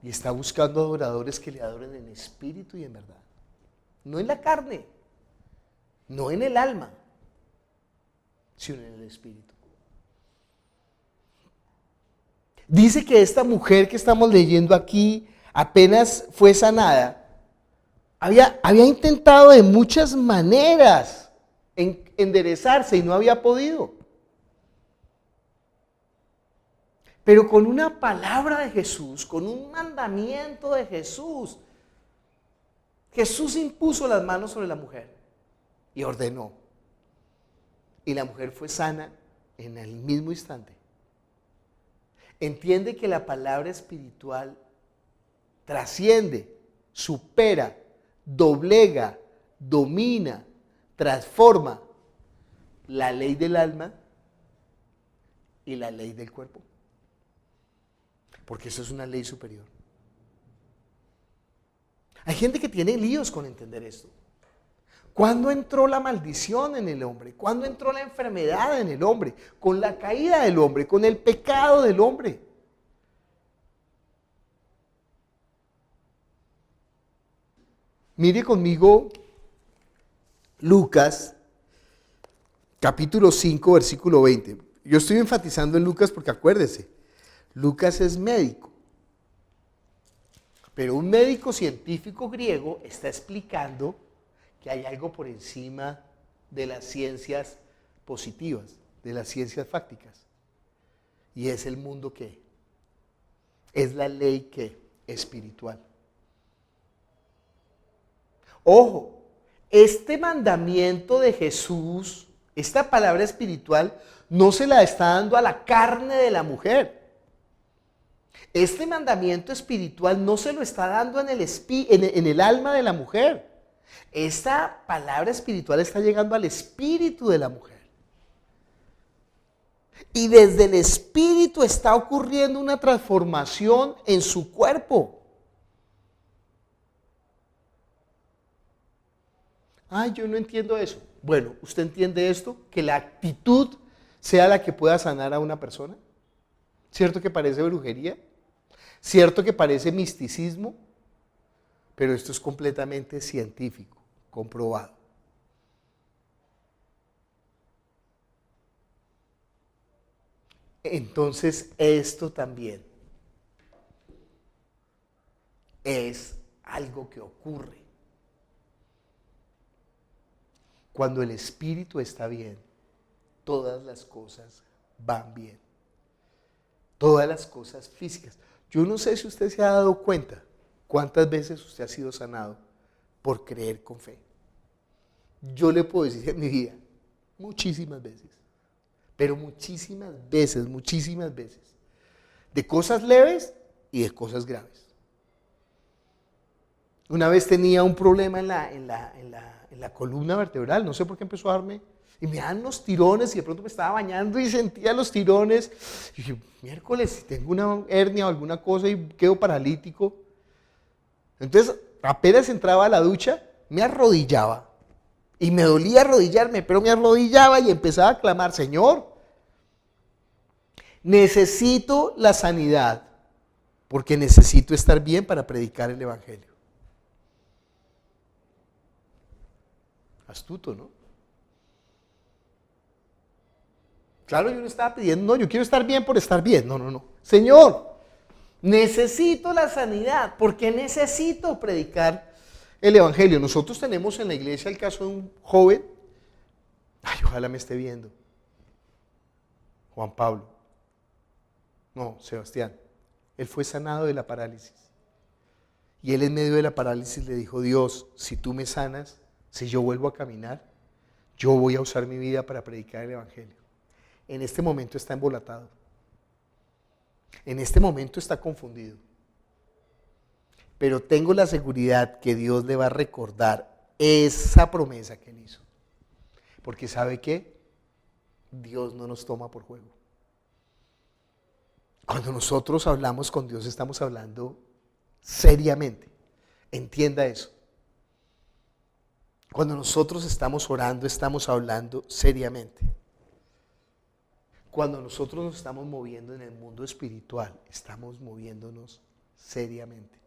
Y está buscando adoradores que le adoren en espíritu y en verdad. No en la carne, no en el alma, sino en el espíritu. Dice que esta mujer que estamos leyendo aquí apenas fue sanada. Había intentado de muchas maneras enderezarse y no había podido. Pero con una palabra de Jesús, con un mandamiento de Jesús, Jesús impuso las manos sobre la mujer y ordenó. Y la mujer fue sana en el mismo instante. Entiende que la palabra espiritual trasciende, supera, doblega, domina, transforma la ley del alma y la ley del cuerpo. Porque eso es una ley superior. Hay gente que tiene líos con entender esto. ¿Cuándo entró la maldición en el hombre? ¿Cuándo entró la enfermedad en el hombre? Con la caída del hombre, con el pecado del hombre. Mire conmigo Lucas, capítulo 5, versículo 20. Yo estoy enfatizando en Lucas porque acuérdese, Lucas es médico, pero un médico científico griego está explicando que hay algo por encima de las ciencias positivas, de las ciencias fácticas, y es el mundo que es la ley que espiritual. Ojo, este mandamiento de Jesús, esta palabra espiritual, no se la está dando a la carne de la mujer. Este mandamiento espiritual no se lo está dando en el alma de la mujer. Esta palabra espiritual está llegando al espíritu de la mujer. Y desde el espíritu está ocurriendo una transformación en su cuerpo. Ay, yo no entiendo eso. Bueno, ¿usted entiende esto? Que la actitud sea la que pueda sanar a una persona. ¿Cierto que parece brujería? ¿Cierto que parece misticismo? Pero esto es completamente científico, comprobado. Entonces, esto también es algo que ocurre. Cuando el espíritu está bien, todas las cosas van bien. Todas las cosas físicas. Yo no sé si usted se ha dado cuenta cuántas veces usted ha sido sanado por creer con fe. Yo le puedo decir en mi vida, muchísimas veces, pero muchísimas veces, de cosas leves y de cosas graves. Una vez tenía un problema en la columna vertebral, no sé por qué empezó a darme Y me dan unos tirones y de pronto me estaba bañando y sentía los tirones. Y dije, miércoles, si tengo una hernia o alguna cosa y quedo paralítico. Entonces, apenas entraba a la ducha, me arrodillaba. Y me dolía arrodillarme, pero me arrodillaba y empezaba a clamar, Señor, necesito la sanidad, porque necesito estar bien para predicar el Evangelio. Astuto, ¿no? Claro, yo no estaba pidiendo, no, yo quiero estar bien por estar bien. No, no, no. Señor, necesito la sanidad porque necesito predicar el Evangelio. Nosotros tenemos en la iglesia el caso de un joven, ay, ojalá me esté viendo, Juan Pablo, no, Sebastián. Él fue sanado de la parálisis. Y él en medio de la parálisis le dijo, Dios, si tú me sanas, si yo vuelvo a caminar, yo voy a usar mi vida para predicar el Evangelio. En este momento está embolatado. En este momento está confundido. Pero tengo la seguridad que Dios le va a recordar esa promesa que él hizo. Porque ¿sabe qué? Dios no nos toma por juego. Cuando nosotros hablamos con Dios, estamos hablando seriamente. Entienda eso. Cuando nosotros estamos orando, estamos hablando seriamente. Cuando nosotros nos estamos moviendo en el mundo espiritual, estamos moviéndonos seriamente.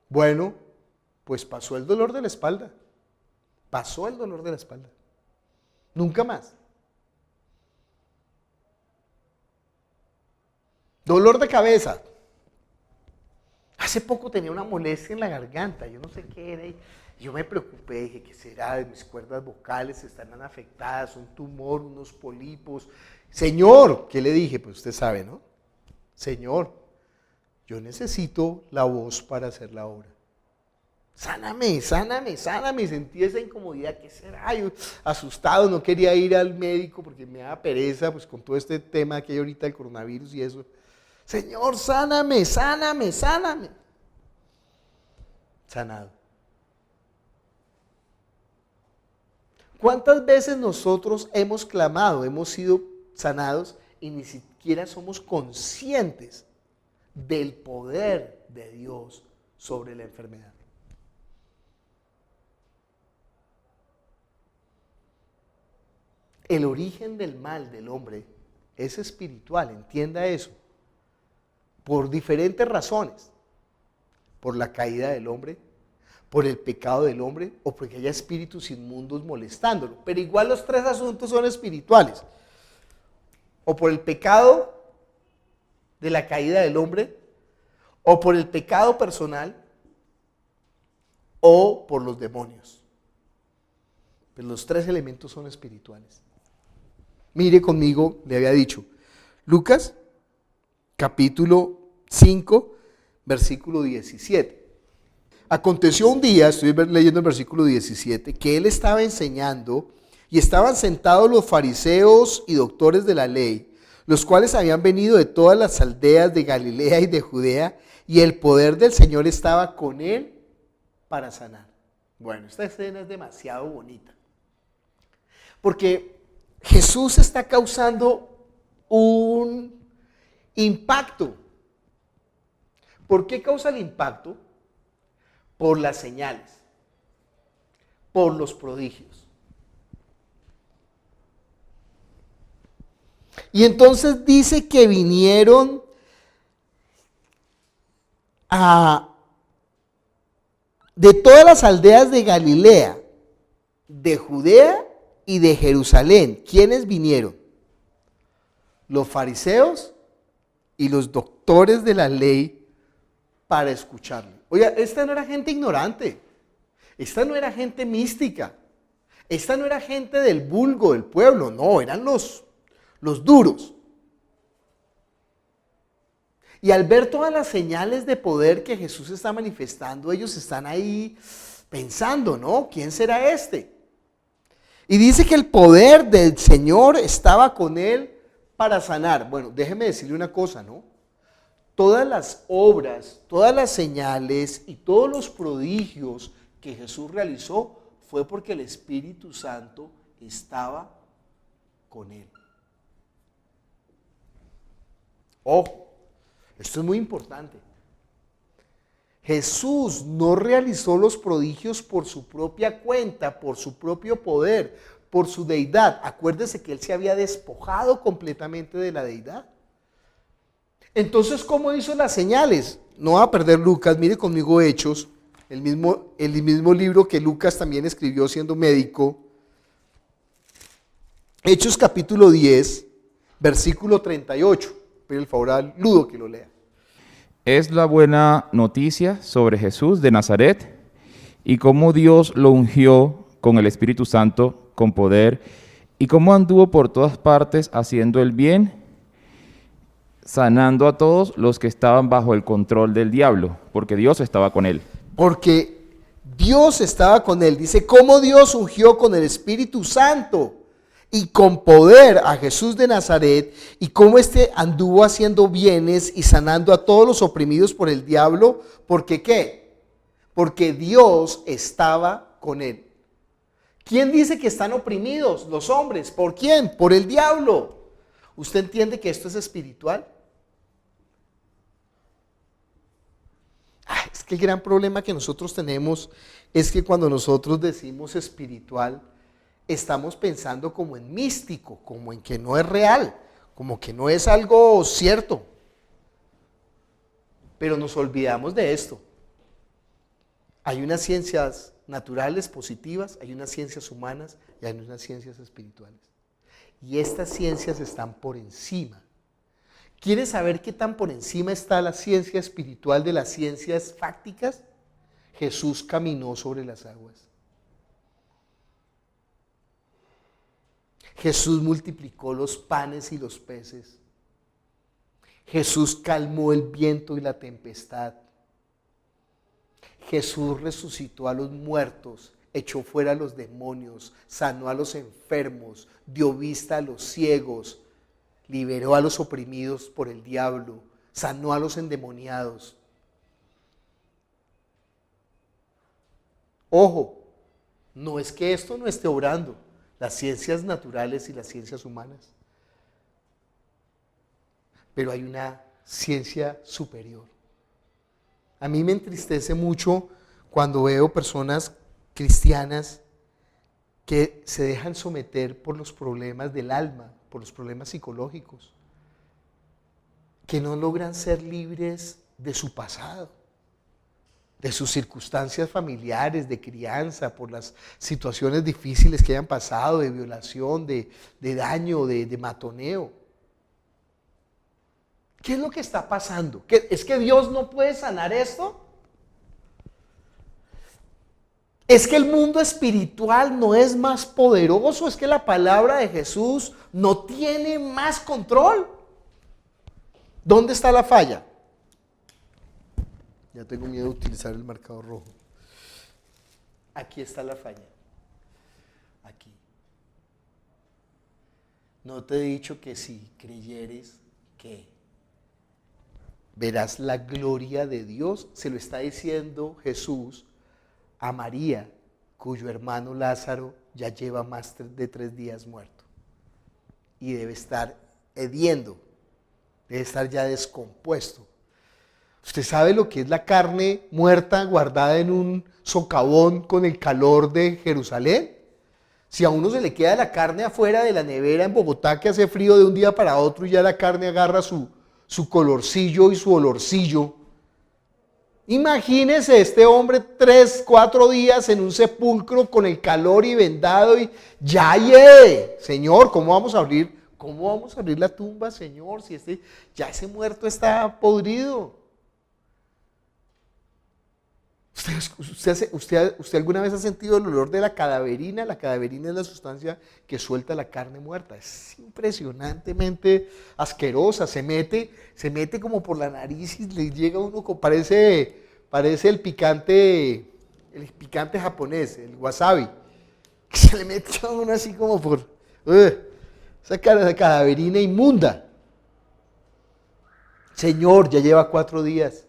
Bueno, pues pasó el dolor de la espalda. Pasó el dolor de la espalda. Nunca más. Dolor de cabeza. Hace poco tenía una molestia en la garganta, yo no sé qué era. Yo me preocupé, dije, ¿qué será? Mis cuerdas vocales estarán afectadas, un tumor, unos pólipos. Señor, ¿qué le dije? Pues usted sabe, ¿no? Señor, yo necesito la voz para hacer la obra. Sáname, sáname, sáname. Sentí esa incomodidad, ¿qué será? Yo asustado, no quería ir al médico porque me daba pereza, pues con todo este tema que hay ahorita del coronavirus y eso. Señor, sáname, sáname, sáname. Sanado. ¿Cuántas veces nosotros hemos clamado, hemos sido sanados y ni siquiera somos conscientes del poder de Dios sobre la enfermedad? El origen del mal del hombre es espiritual, entienda eso, por diferentes razones, por la caída del hombre, por el pecado del hombre o porque haya espíritus inmundos molestándolo. Pero igual los tres asuntos son espirituales. O por el pecado de la caída del hombre, o por el pecado personal, o por los demonios. Pero los tres elementos son espirituales. Mire conmigo, le había dicho, Lucas capítulo 5, versículo 17. Aconteció un día, estoy leyendo el versículo 17, que él estaba enseñando y estaban sentados los fariseos y doctores de la ley, los cuales habían venido de todas las aldeas de Galilea y de Judea, y el poder del Señor estaba con él para sanar. Bueno, esta escena es demasiado bonita, porque Jesús está causando un impacto. ¿Por qué causa el impacto? Por las señales, por los prodigios. Y entonces dice que vinieron de todas las aldeas de Galilea, de Judea y de Jerusalén. ¿Quiénes vinieron? Los fariseos y los doctores de la ley para escucharle. Oiga, esta no era gente ignorante, esta no era gente mística, esta no era gente del vulgo, del pueblo, no, eran los duros. Y al ver todas las señales de poder que Jesús está manifestando, ellos están ahí pensando, ¿no? ¿Quién será este? Y dice que el poder del Señor estaba con él para sanar. Bueno, déjeme decirle una cosa, ¿no? Todas las obras, todas las señales y todos los prodigios que que Jesús realizó fue porque el Espíritu Santo estaba con él. Ojo, esto es muy importante. Jesús no realizó los prodigios por su propia cuenta, por su propio poder, por su deidad. Acuérdese que él se había despojado completamente de la deidad. Entonces, ¿cómo hizo las señales? No va a perder Lucas, mire conmigo Hechos, el mismo libro que Lucas también escribió siendo médico. Hechos capítulo 10, versículo 38. Pido el favor al Ludo que lo lea. Es la buena noticia sobre Jesús de Nazaret y cómo Dios lo ungió con el Espíritu Santo, con poder, y cómo anduvo por todas partes haciendo el bien, sanando a todos los que estaban bajo el control del diablo, porque Dios estaba con él. Porque Dios estaba con él. Dice, cómo Dios ungió con el Espíritu Santo y con poder a Jesús de Nazaret, y cómo éste anduvo haciendo bienes y sanando a todos los oprimidos por el diablo. ¿Porque qué? Porque Dios estaba con él. ¿Quién dice que están oprimidos? Los hombres. ¿Por quién? Por el diablo. ¿Usted entiende que esto es espiritual? Es que el gran problema que nosotros tenemos es que cuando nosotros decimos espiritual, estamos pensando como en místico, como en que no es real, como que no es algo cierto. Pero nos olvidamos de esto. Hay unas ciencias naturales positivas, hay unas ciencias humanas y hay unas ciencias espirituales. Y estas ciencias están por encima. ¿Quieres saber qué tan por encima está la ciencia espiritual de las ciencias fácticas? Jesús caminó sobre las aguas. Jesús multiplicó los panes y los peces. Jesús calmó el viento y la tempestad. Jesús resucitó a los muertos, echó fuera a los demonios, sanó a los enfermos, dio vista a los ciegos, liberó a los oprimidos por el diablo, sanó a los endemoniados. Ojo, no es que esto no esté obrando, las ciencias naturales y las ciencias humanas, pero hay una ciencia superior. A mí me entristece mucho cuando veo personas cristianas que se dejan someter por los problemas del alma, por los problemas psicológicos, que no logran ser libres de su pasado, de sus circunstancias familiares, de crianza, por las situaciones difíciles que hayan pasado, de violación, de daño, de matoneo. ¿Qué es lo que está pasando? ¿Es que Dios no puede sanar esto? ¿Es que el mundo espiritual no es más poderoso? ¿Es que la palabra de Jesús no tiene más control? ¿Dónde está la falla? Ya tengo miedo de utilizar el marcador rojo. Aquí está la falla. Aquí. ¿No te he dicho que si creyeres que verás la gloria de Dios? Se lo está diciendo Jesús a María, cuyo hermano Lázaro ya lleva más de 3 días muerto y debe estar hediendo, debe estar ya descompuesto. ¿Usted sabe lo que es la carne muerta guardada en un socavón con el calor de Jerusalén? Si a uno se le queda la carne afuera de la nevera en Bogotá, que hace frío de un día para otro y ya la carne agarra su colorcillo y su olorcillo. Imagínese este hombre 3, 4 días en un sepulcro con el calor y vendado y ya hiede. Señor, ¿cómo vamos a abrir la tumba, Señor, si ya ese muerto está podrido? ¿Usted alguna vez ha sentido el olor de la cadaverina? La cadaverina es la sustancia que suelta la carne muerta. Es impresionantemente asquerosa. Se mete como por la nariz y le llega a uno, parece el picante japonés, el wasabi. Que se le mete a uno así como por esa cadaverina inmunda. Señor, ya lleva 4 días.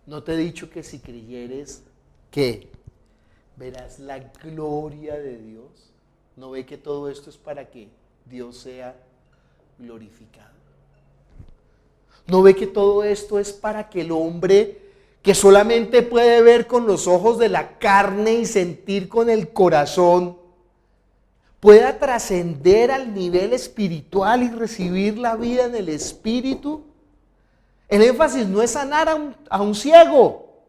¿No te he dicho que si creyeres, qué? Verás la gloria de Dios. ¿No ve que todo esto es para que Dios sea glorificado? ¿No ve que todo esto es para que el hombre que solamente puede ver con los ojos de la carne y sentir con el corazón, pueda trascender al nivel espiritual y recibir la vida en el espíritu? El énfasis no es sanar a un ciego.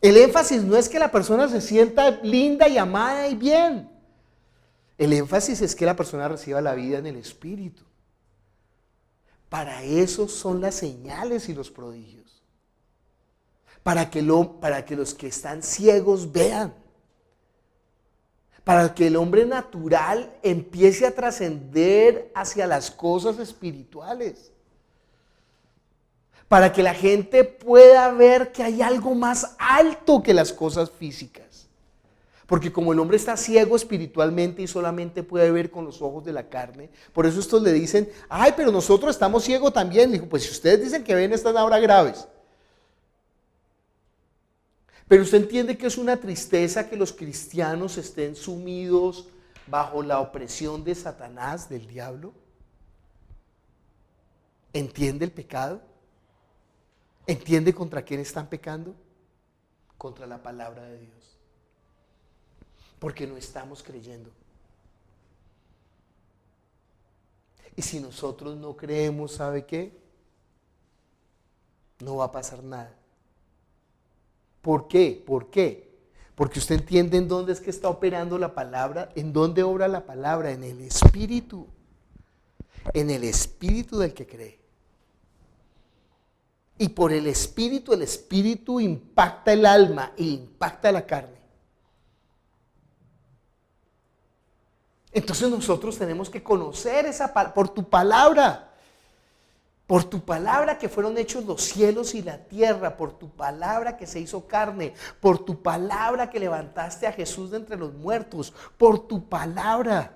El énfasis no es que la persona se sienta linda y amada y bien. El énfasis es que la persona reciba la vida en el espíritu. Para eso son las señales y los prodigios. Para que los que están ciegos vean. Para que el hombre natural empiece a trascender hacia las cosas espirituales. Para que la gente pueda ver que hay algo más alto que las cosas físicas. Porque como el hombre está ciego espiritualmente y solamente puede ver con los ojos de la carne, por eso estos le dicen, ay, pero nosotros estamos ciegos también. Dijo, pues si ustedes dicen que ven, están ahora graves. Pero usted entiende que es una tristeza que los cristianos estén sumidos bajo la opresión de Satanás, del diablo. ¿Entiende el pecado? ¿Entiende contra quién están pecando? Contra la palabra de Dios. Porque no estamos creyendo. Y si nosotros no creemos, ¿sabe qué? No va a pasar nada. ¿Por qué? ¿Por qué? Porque usted entiende en dónde es que está operando la palabra, en dónde obra la palabra, en el espíritu. En el espíritu del que cree. Y por el espíritu impacta el alma e impacta la carne. Entonces nosotros tenemos que conocer esa palabra, por tu palabra que fueron hechos los cielos y la tierra, por tu palabra que se hizo carne, por tu palabra que levantaste a Jesús de entre los muertos, por tu palabra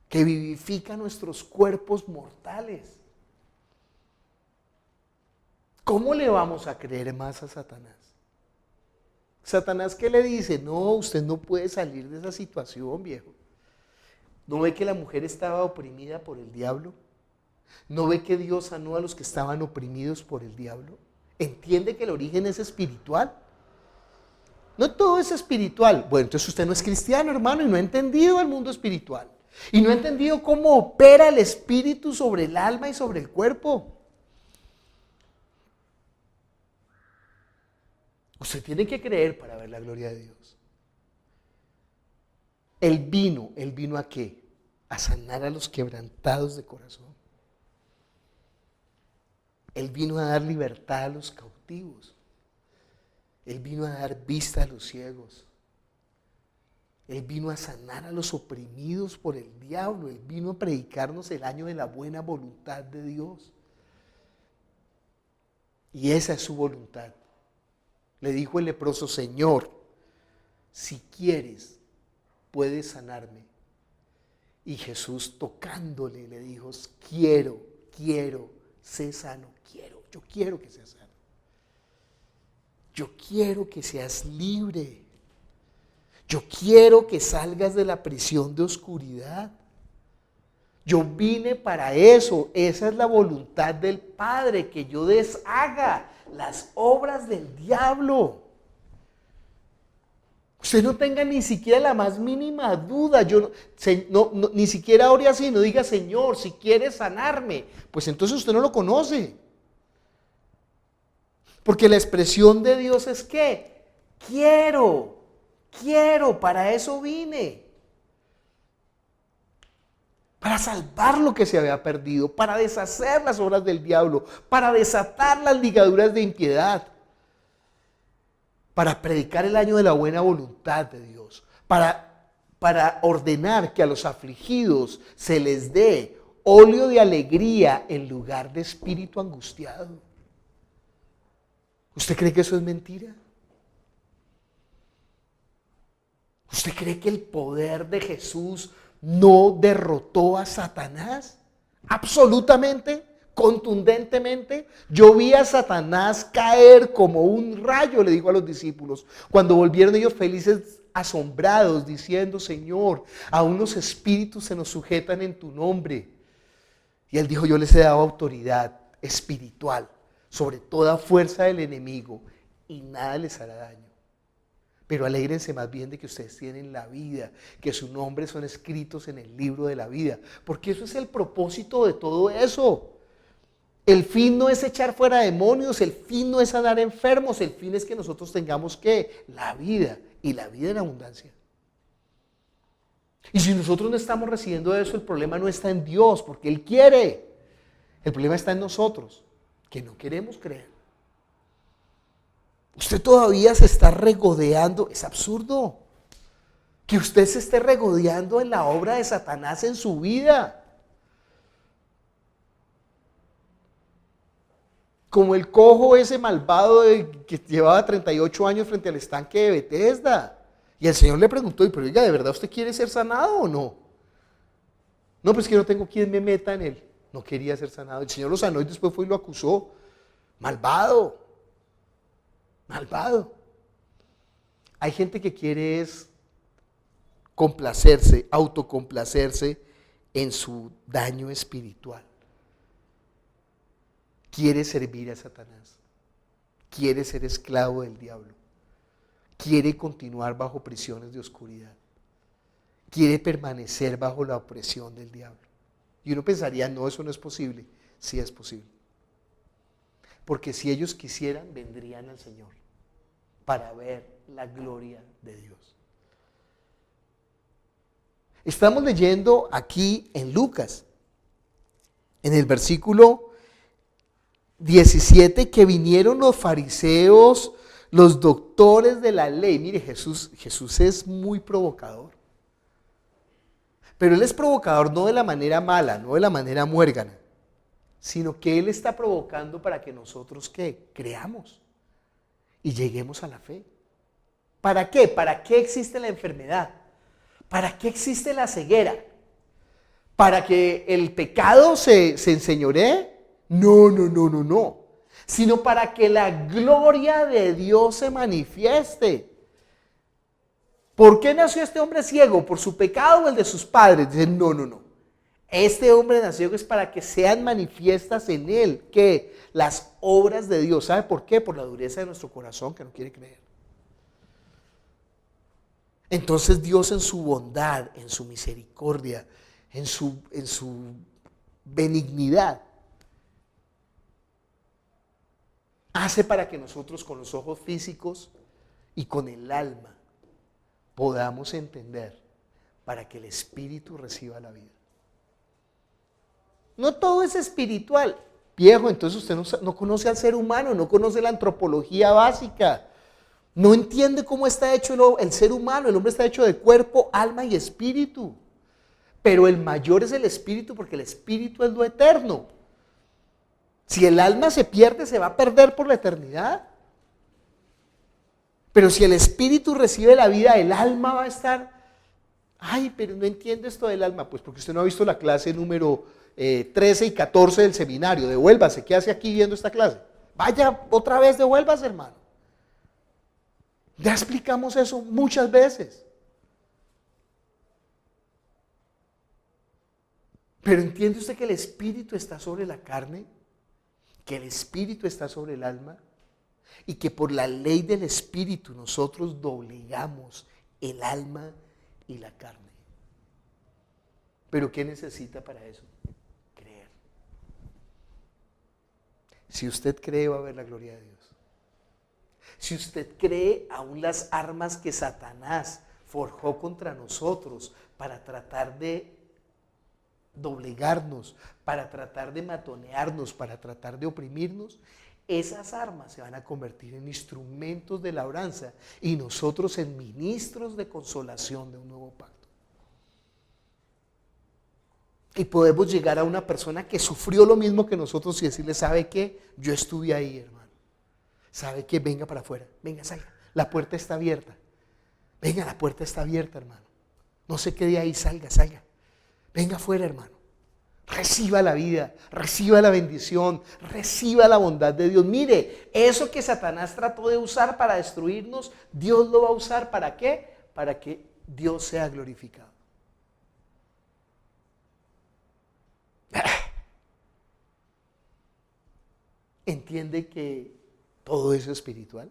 que vivifica nuestros cuerpos mortales. ¿Cómo le vamos a creer más a Satanás? ¿Satanás qué le dice? No, usted no puede salir de esa situación, viejo. ¿No ve que la mujer estaba oprimida por el diablo? ¿No ve que Dios sanó a los que estaban oprimidos por el diablo? ¿Entiende que el origen es espiritual? No todo es espiritual. Bueno, entonces usted no es cristiano, hermano, y no ha entendido el mundo espiritual. Y no ha entendido cómo opera el espíritu sobre el alma y sobre el cuerpo. Usted tiene que creer para ver la gloria de Dios. Él vino ¿a qué? A sanar a los quebrantados de corazón. Él vino a dar libertad a los cautivos. Él vino a dar vista a los ciegos. Él vino a sanar a los oprimidos por el diablo. Él vino a predicarnos el año de la buena voluntad de Dios. Y esa es su voluntad. Le dijo el leproso, Señor, si quieres, puedes sanarme. Y Jesús tocándole le dijo, quiero, sé sano, yo quiero que seas sano. Yo quiero que seas libre. Yo quiero que salgas de la prisión de oscuridad. Yo vine para eso, esa es la voluntad del Padre, que yo deshaga las obras del diablo. Usted no tenga ni siquiera la más mínima duda, ni siquiera ore así, no diga, Señor, si quieres sanarme, pues entonces usted no lo conoce. Porque la expresión de Dios es que quiero, para eso vine. Para salvar lo que se había perdido, para deshacer las obras del diablo, para desatar las ligaduras de impiedad, para predicar el año de la buena voluntad de Dios, para ordenar que a los afligidos se les dé óleo de alegría en lugar de espíritu angustiado. ¿Usted cree que eso es mentira? ¿Usted cree que el poder de Jesús no derrotó a Satanás? Absolutamente. contundentemente. Yo vi a Satanás caer como un rayo, le dijo a los discípulos, cuando volvieron ellos felices, asombrados, diciendo: Señor, aún los espíritus se nos sujetan en tu nombre. Y él dijo: yo les he dado autoridad espiritual sobre toda fuerza del enemigo y nada les hará daño. Pero alégrense más bien de que ustedes tienen la vida, que sus nombres son escritos en el libro de la vida, porque eso es el propósito de todo eso. El fin no es echar fuera demonios, el fin no es sanar enfermos, el fin es que nosotros tengamos ¿qué? La vida, y la vida en abundancia. Y si nosotros no estamos recibiendo eso, el problema no está en Dios, porque Él quiere. El problema está en nosotros, que no queremos creer. Usted todavía se está regodeando, es absurdo que usted se esté regodeando en la obra de Satanás en su vida. Como el cojo ese malvado que llevaba 38 años frente al estanque de Betesda. Y el Señor le preguntó: pero oiga, ¿de verdad usted quiere ser sanado o no? No, pues que no tengo quien me meta en él. No quería ser sanado. El Señor lo sanó y después fue y lo acusó. Malvado. Malvado. Hay gente que quiere es complacerse, autocomplacerse en su daño espiritual. Quiere servir a Satanás. Quiere ser esclavo del diablo. Quiere continuar bajo prisiones de oscuridad. Quiere permanecer bajo la opresión del diablo. Y uno pensaría: no, eso no es posible. Sí es posible. Porque si ellos quisieran, vendrían al Señor para ver la gloria de Dios. Estamos leyendo aquí en Lucas, en el versículo 17, que vinieron los fariseos, los doctores de la ley. Mire, Jesús es muy provocador. Pero Él es provocador no de la manera mala, no de la manera muérgana, sino que Él está provocando para que nosotros ¿qué? Creamos y lleguemos a la fe. ¿Para qué? ¿Para qué existe la enfermedad? ¿Para qué existe la ceguera? ¿Para que el pecado se enseñoree? No. Sino para que la gloria de Dios se manifieste. ¿Por qué nació este hombre ciego? ¿Por su pecado o el de sus padres? Dicen: no. Este hombre nació es para que sean manifiestas en él, ¿qué? Las obras de Dios. ¿Sabe por qué? Por la dureza de nuestro corazón que no quiere creer. Entonces Dios, en su bondad, en su misericordia, en su benignidad, hace para que nosotros con los ojos físicos y con el alma podamos entender, para que el espíritu reciba la vida. No todo es espiritual. Viejo, entonces usted no conoce al ser humano, no conoce la antropología básica, no entiende cómo está hecho el ser humano. El hombre está hecho de cuerpo, alma y espíritu. Pero el mayor es el espíritu, porque el espíritu es lo eterno. Si el alma se pierde, se va a perder por la eternidad. Pero si el espíritu recibe la vida, el alma va a estar: ay, pero no entiendo esto del alma. Pues porque usted no ha visto la clase número 13 y 14 del seminario. Devuélvase. ¿Qué hace aquí viendo esta clase? Vaya otra vez, devuélvase, hermano. Ya explicamos eso muchas veces. Pero ¿entiende usted que el espíritu está sobre la carne? Que el espíritu está sobre el alma, y que por la ley del espíritu nosotros doblegamos el alma y la carne. ¿Pero qué necesita para eso? Creer. Si usted cree, va a ver la gloria de Dios. Si usted cree, aún las armas que Satanás forjó contra nosotros para tratar de doblegarnos, para tratar de matonearnos, para tratar de oprimirnos, esas armas se van a convertir en instrumentos de labranza y nosotros en ministros de consolación de un nuevo pacto. Y podemos llegar a una persona que sufrió lo mismo que nosotros y decirle: ¿sabe qué? Yo estuve ahí, hermano. ¿Sabe qué? Venga para afuera, venga, salga. La puerta está abierta. Venga, la puerta está abierta, hermano. No se quede ahí, salga. Venga afuera, hermano. Reciba la vida, reciba la bendición, reciba la bondad de Dios. Mire, eso que Satanás trató de usar para destruirnos, Dios lo va a usar ¿para qué? Para que Dios sea glorificado. ¿Entiende que todo eso es espiritual?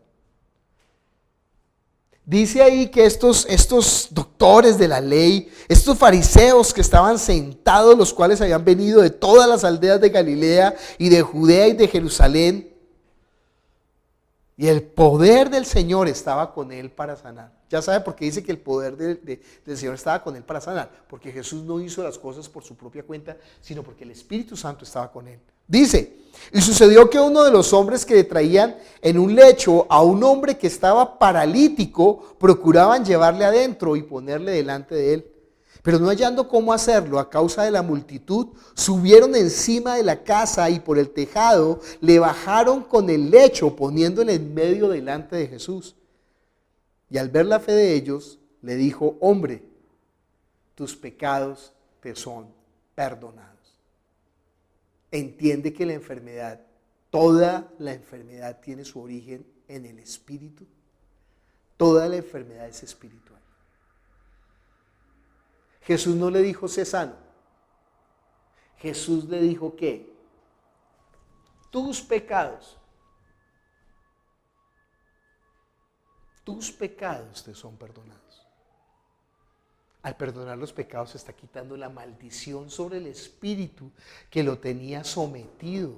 Dice ahí que estos doctores de la ley, estos fariseos que estaban sentados, los cuales habían venido de todas las aldeas de Galilea y de Judea y de Jerusalén, y el poder del Señor estaba con él para sanar. Ya sabe por qué dice que el poder del Señor estaba con él para sanar, porque Jesús no hizo las cosas por su propia cuenta, sino porque el Espíritu Santo estaba con él. Dice, y sucedió que uno de los hombres que le traían en un lecho a un hombre que estaba paralítico, procuraban llevarle adentro y ponerle delante de él. Pero no hallando cómo hacerlo a causa de la multitud, subieron encima de la casa y por el tejado le bajaron con el lecho, poniéndole en medio delante de Jesús. Y al ver la fe de ellos, le dijo, hombre, tus pecados te son perdonados. Entiende que la enfermedad, toda la enfermedad tiene su origen en el espíritu. Toda la enfermedad es espiritual. Jesús no le dijo sé sano. Jesús le dijo que tus pecados te son perdonados. Al perdonar los pecados se está quitando la maldición sobre el espíritu que lo tenía sometido.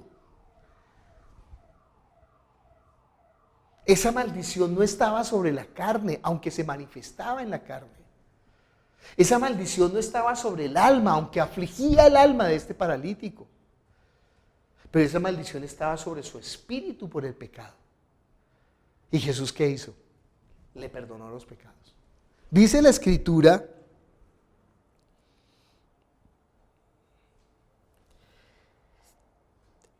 Esa maldición no estaba sobre la carne, aunque se manifestaba en la carne. Esa maldición no estaba sobre el alma, aunque afligía el alma de este paralítico. Pero esa maldición estaba sobre su espíritu por el pecado. ¿Y Jesús qué hizo? Le perdonó los pecados. Dice la Escritura,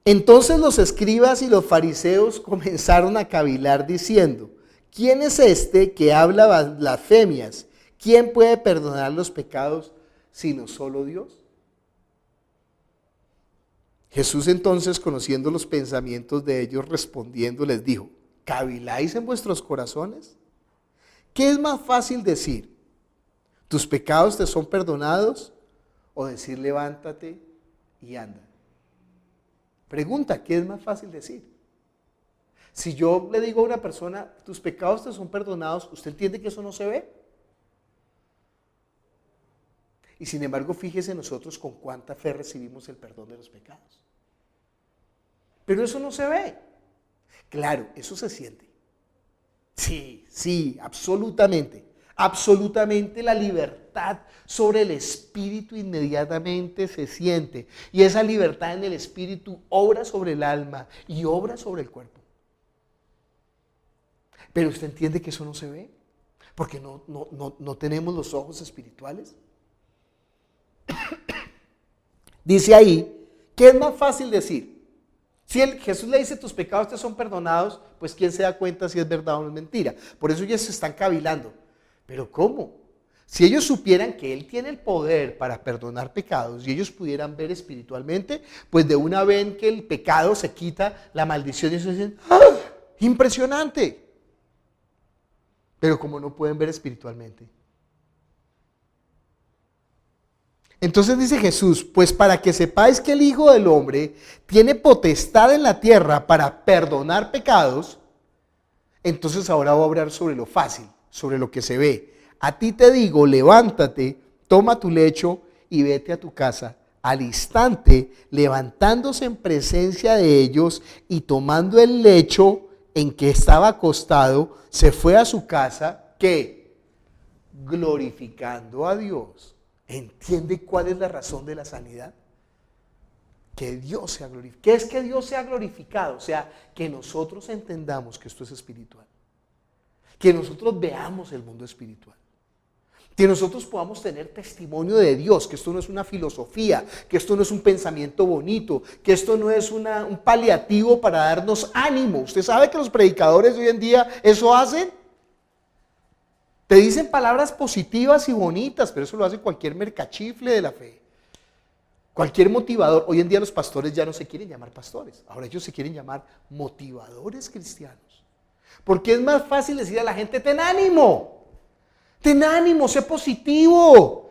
entonces los escribas y los fariseos comenzaron a cavilar diciendo, ¿quién es este que habla blasfemias? ¿Quién puede perdonar los pecados sino solo Dios? Jesús entonces, conociendo los pensamientos de ellos, respondiendo les dijo, ¿caviláis en vuestros corazones? ¿Qué es más fácil decir? ¿Tus pecados te son perdonados? O decir levántate y anda. Pregunta, ¿qué es más fácil decir? Si yo le digo a una persona, tus pecados te son perdonados, ¿usted entiende que eso no se ve? Y sin embargo, fíjese nosotros con cuánta fe recibimos el perdón de los pecados. Pero eso no se ve. Claro, eso se siente. Sí, absolutamente. Absolutamente la libertad sobre el espíritu inmediatamente se siente. Y esa libertad en el espíritu obra sobre el alma y obra sobre el cuerpo. Pero usted entiende que eso no se ve, porque no tenemos los ojos espirituales. Dice ahí, ¿qué es más fácil decir? Si Jesús le dice tus pecados te son perdonados, pues ¿quién se da cuenta si es verdad o no es mentira? Por eso ellos se están cavilando. ¿Pero cómo? Si ellos supieran que Él tiene el poder para perdonar pecados y ellos pudieran ver espiritualmente, pues de una vez que el pecado se quita la maldición y ellos dicen, ¡ah! ¡Impresionante! Pero como no pueden ver espiritualmente. Entonces dice Jesús, pues para que sepáis que el Hijo del Hombre tiene potestad en la tierra para perdonar pecados, entonces ahora voy a hablar sobre lo fácil, sobre lo que se ve. A ti te digo, levántate, toma tu lecho y vete a tu casa. Al instante, levantándose en presencia de ellos y tomando el lecho en que estaba acostado, se fue a su casa, ¿qué? Glorificando a Dios. ¿Entiende cuál es la razón de la sanidad? Que Dios sea glorificado. ¿Qué es que Dios sea glorificado? O sea, que nosotros entendamos que esto es espiritual. Que nosotros veamos el mundo espiritual. Que nosotros podamos tener testimonio de Dios, que esto no es una filosofía, que esto no es un pensamiento bonito, que esto no es un paliativo para darnos ánimo. Usted sabe que los predicadores de hoy en día eso hacen. Te dicen palabras positivas y bonitas, pero eso lo hace cualquier mercachifle de la fe. Cualquier motivador, hoy en día los pastores ya no se quieren llamar pastores, ahora ellos se quieren llamar motivadores cristianos. Porque es más fácil decir a la gente, ten ánimo, sé positivo,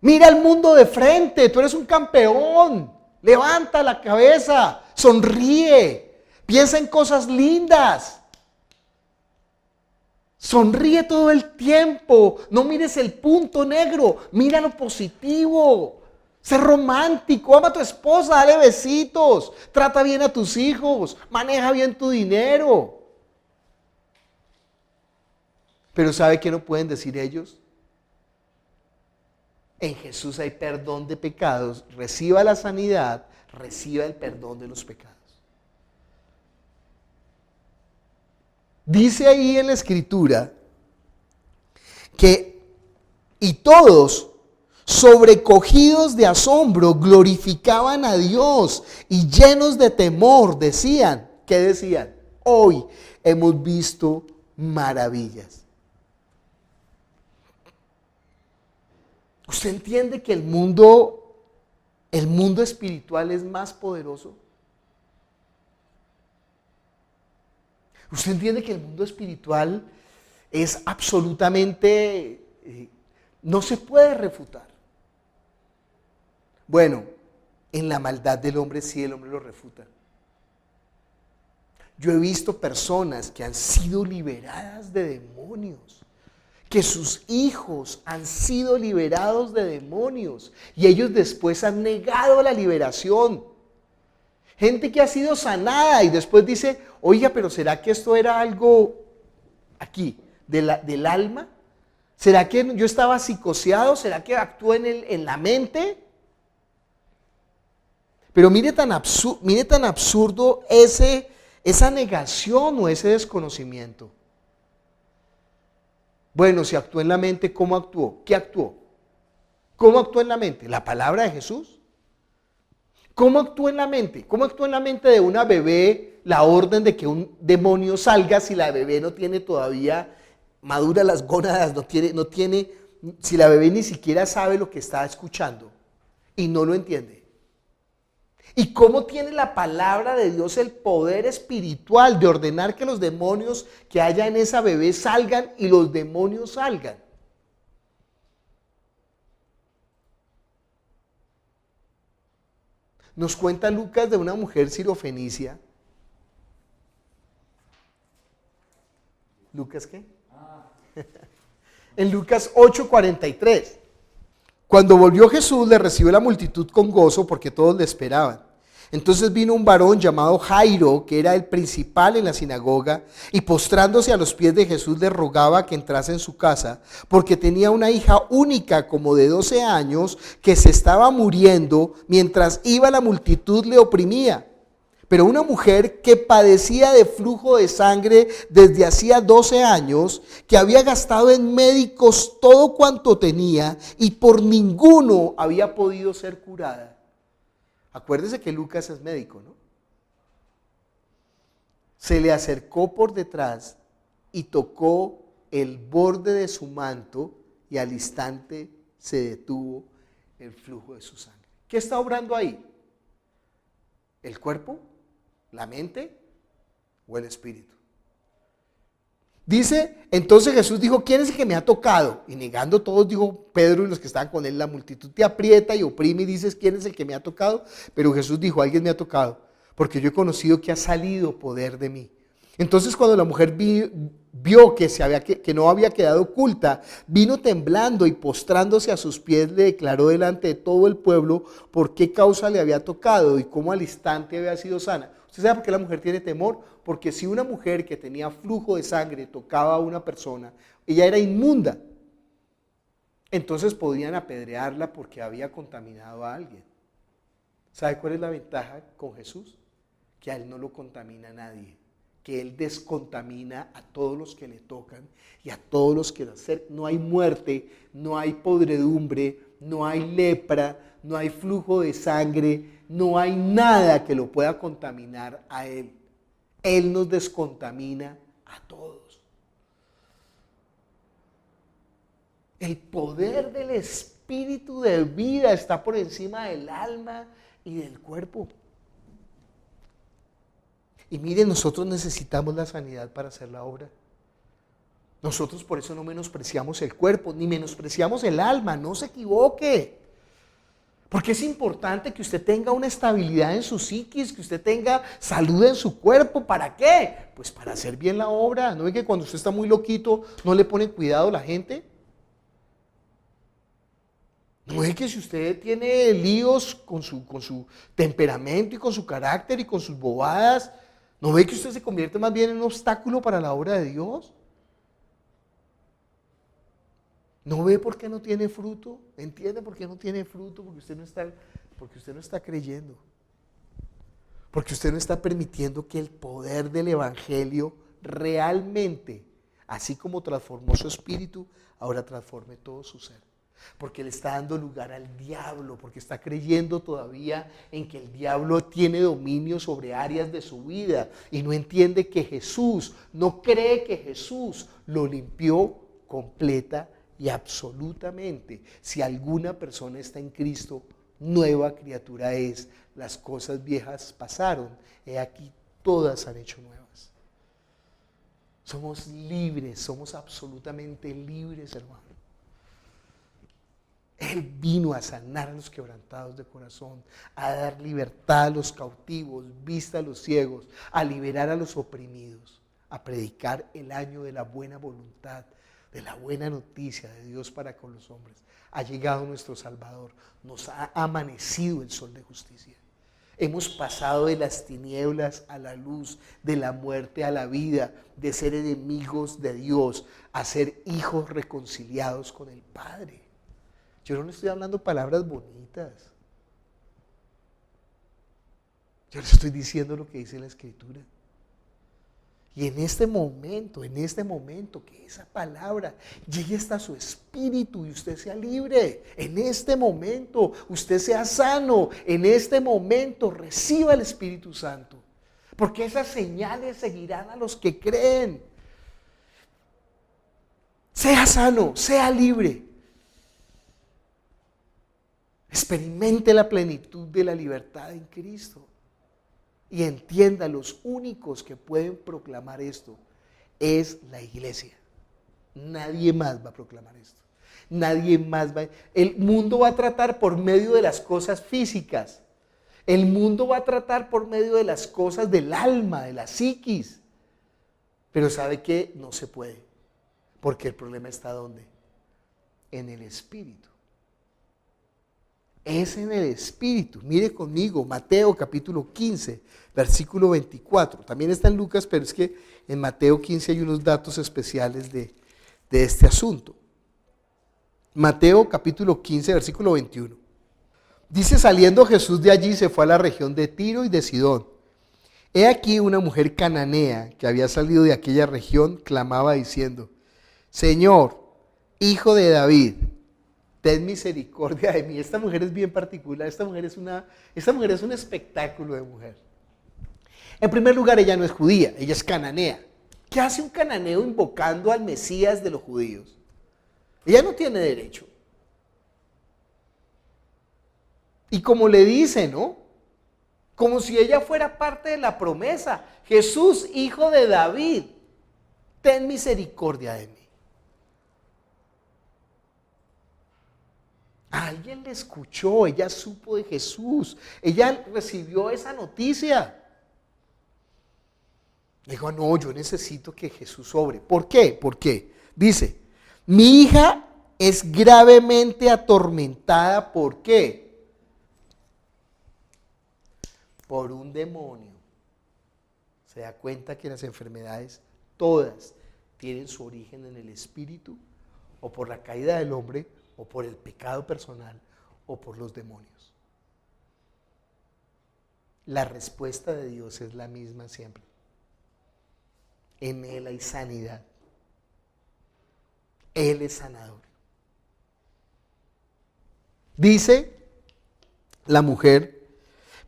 mira el mundo de frente, tú eres un campeón, levanta la cabeza, sonríe, piensa en cosas lindas. Sonríe todo el tiempo, no mires el punto negro, mira lo positivo. Sé romántico, ama a tu esposa, dale besitos, trata bien a tus hijos, maneja bien tu dinero. Pero ¿sabe qué no pueden decir ellos? En Jesús hay perdón de pecados, reciba la sanidad, reciba el perdón de los pecados. Dice ahí en la Escritura que, y todos, sobrecogidos de asombro, glorificaban a Dios y llenos de temor, decían, ¿qué decían? Hoy hemos visto maravillas. ¿Usted entiende que el mundo espiritual es más poderoso? ¿Usted entiende que el mundo espiritual es absolutamente, no se puede refutar? Bueno, en la maldad del hombre sí el hombre lo refuta. Yo he visto personas que han sido liberadas de demonios, que sus hijos han sido liberados de demonios y ellos después han negado la liberación. Gente que ha sido sanada y después dice, oiga, pero ¿será que esto era algo aquí, del alma? ¿Será que yo estaba psicoseado? ¿Será que actuó en la mente? Pero mire tan absurdo esa negación o ese desconocimiento. Bueno, si actuó en la mente, ¿cómo actuó? ¿Qué actuó? ¿Cómo actuó en la mente? ¿La palabra de Jesús? ¿Cómo actuó en la mente? ¿Cómo actuó en la mente de una bebé la orden de que un demonio salga si la bebé no tiene todavía maduras las gónadas, si la bebé ni siquiera sabe lo que está escuchando y no lo entiende? ¿Y cómo tiene la palabra de Dios el poder espiritual de ordenar que los demonios que haya en esa bebé salgan y los demonios salgan? Nos cuenta Lucas de una mujer sirofenicia. ¿Lucas qué? En Lucas 8:43. Cuando volvió Jesús, le recibió la multitud con gozo porque todos le esperaban. Entonces vino un varón llamado Jairo, que era el principal en la sinagoga, y postrándose a los pies de Jesús le rogaba que entrase en su casa, porque tenía una hija única como de 12 años que se estaba muriendo, mientras iba la multitud le oprimía. Pero una mujer que padecía de flujo de sangre desde hacía 12 años, que había gastado en médicos todo cuanto tenía y por ninguno había podido ser curada. Acuérdese que Lucas es médico, ¿no? Se le acercó por detrás y tocó el borde de su manto y al instante se detuvo el flujo de su sangre. ¿Qué está obrando ahí? ¿El cuerpo? ¿La mente o el espíritu? Dice, entonces Jesús dijo, ¿quién es el que me ha tocado? Y negando todos, dijo Pedro y los que estaban con él, la multitud te aprieta y oprime y dices, ¿quién es el que me ha tocado? Pero Jesús dijo, alguien me ha tocado, porque yo he conocido que ha salido poder de mí. Entonces cuando la mujer vio que no había quedado oculta, vino temblando y postrándose a sus pies le declaró delante de todo el pueblo por qué causa le había tocado y cómo al instante había sido sana. ¿Usted sabe por qué la mujer tiene temor? Porque si una mujer que tenía flujo de sangre tocaba a una persona, ella era inmunda. Entonces podían apedrearla porque había contaminado a alguien. ¿Sabe cuál es la ventaja con Jesús? Que a él no lo contamina nadie. Que él descontamina a todos los que le tocan y a todos los que le acercan. No hay muerte, no hay podredumbre, no hay lepra, no hay flujo de sangre, no hay nada que lo pueda contaminar a él. Él nos descontamina a todos. El poder del Espíritu espíritu de vida está por encima del alma y del cuerpo. Y miren, nosotros necesitamos la sanidad para hacer la obra. Nosotros por eso no menospreciamos el cuerpo, ni menospreciamos el alma, no se equivoque. Porque es importante que usted tenga una estabilidad en su psiquis, que usted tenga salud en su cuerpo. ¿Para qué? Pues para hacer bien la obra. ¿No ve que cuando usted está muy loquito no le pone cuidado a la gente? ¿No ve que si usted tiene líos con su temperamento y con su carácter y con sus bobadas, ¿no ve que usted se convierte más bien en un obstáculo para la obra de Dios? ¿No ve por qué no tiene fruto? ¿Entiende por qué no tiene fruto? Porque usted no está creyendo. Porque usted no está permitiendo que el poder del Evangelio realmente, así como transformó su espíritu, ahora transforme todo su ser. Porque le está dando lugar al diablo, porque está creyendo todavía en que el diablo tiene dominio sobre áreas de su vida y no entiende que Jesús, no cree que Jesús lo limpió completa y absolutamente. Si alguna persona está en Cristo, nueva criatura es. Las cosas viejas pasaron, he aquí todas han hecho nuevas. Somos libres, somos absolutamente libres, hermano. Él vino a sanar a los quebrantados de corazón, a dar libertad a los cautivos, vista a los ciegos, a liberar a los oprimidos, a predicar el año de la buena voluntad, de la buena noticia de Dios para con los hombres. Ha llegado nuestro Salvador, nos ha amanecido el sol de justicia. Hemos pasado de las tinieblas a la luz, de la muerte a la vida, de ser enemigos de Dios, a ser hijos reconciliados con el Padre. Yo no le estoy hablando palabras bonitas. Yo le estoy diciendo lo que dice la Escritura. Y en este momento, que esa palabra llegue hasta su espíritu y usted sea libre. En este momento, usted sea sano. En este momento, reciba el Espíritu Santo. Porque esas señales seguirán a los que creen. Sea sano, sea libre. Experimente la plenitud de la libertad en Cristo. Y entienda, los únicos que pueden proclamar esto es la iglesia. Nadie más va a proclamar esto. Nadie más va. El mundo va a tratar por medio de las cosas físicas. El mundo va a tratar por medio de las cosas del alma, de la psiquis. Pero ¿sabe qué? No se puede. Porque el problema está ¿dónde? En el espíritu. Es en el espíritu. Mire conmigo, Mateo capítulo 15, versículo 24. También está en Lucas, pero es que en Mateo 15 hay unos datos especiales de este asunto. Mateo capítulo 15, versículo 21. Dice: saliendo Jesús de allí, se fue a la región de Tiro y de Sidón. He aquí una mujer cananea que había salido de aquella región, clamaba diciendo: Señor, Hijo de David, ten misericordia de mí. Esta mujer es bien particular, esta mujer es un espectáculo de mujer. En primer lugar, ella no es judía, ella es cananea. ¿Qué hace un cananeo invocando al Mesías de los judíos? Ella no tiene derecho. Y como le dice, ¿no? Como si ella fuera parte de la promesa: Jesús, Hijo de David, ten misericordia de mí. Alguien le escuchó, ella supo de Jesús, ella recibió esa noticia. Dijo: no, yo necesito que Jesús obre. ¿Por qué? Porque dice: mi hija es gravemente atormentada. ¿Por qué? Por un demonio. Se da cuenta que las enfermedades todas tienen su origen en el espíritu, o por la caída del hombre, o por el pecado personal, o por los demonios. La respuesta de Dios es la misma siempre. En Él hay sanidad. Él es sanador. Dice la mujer: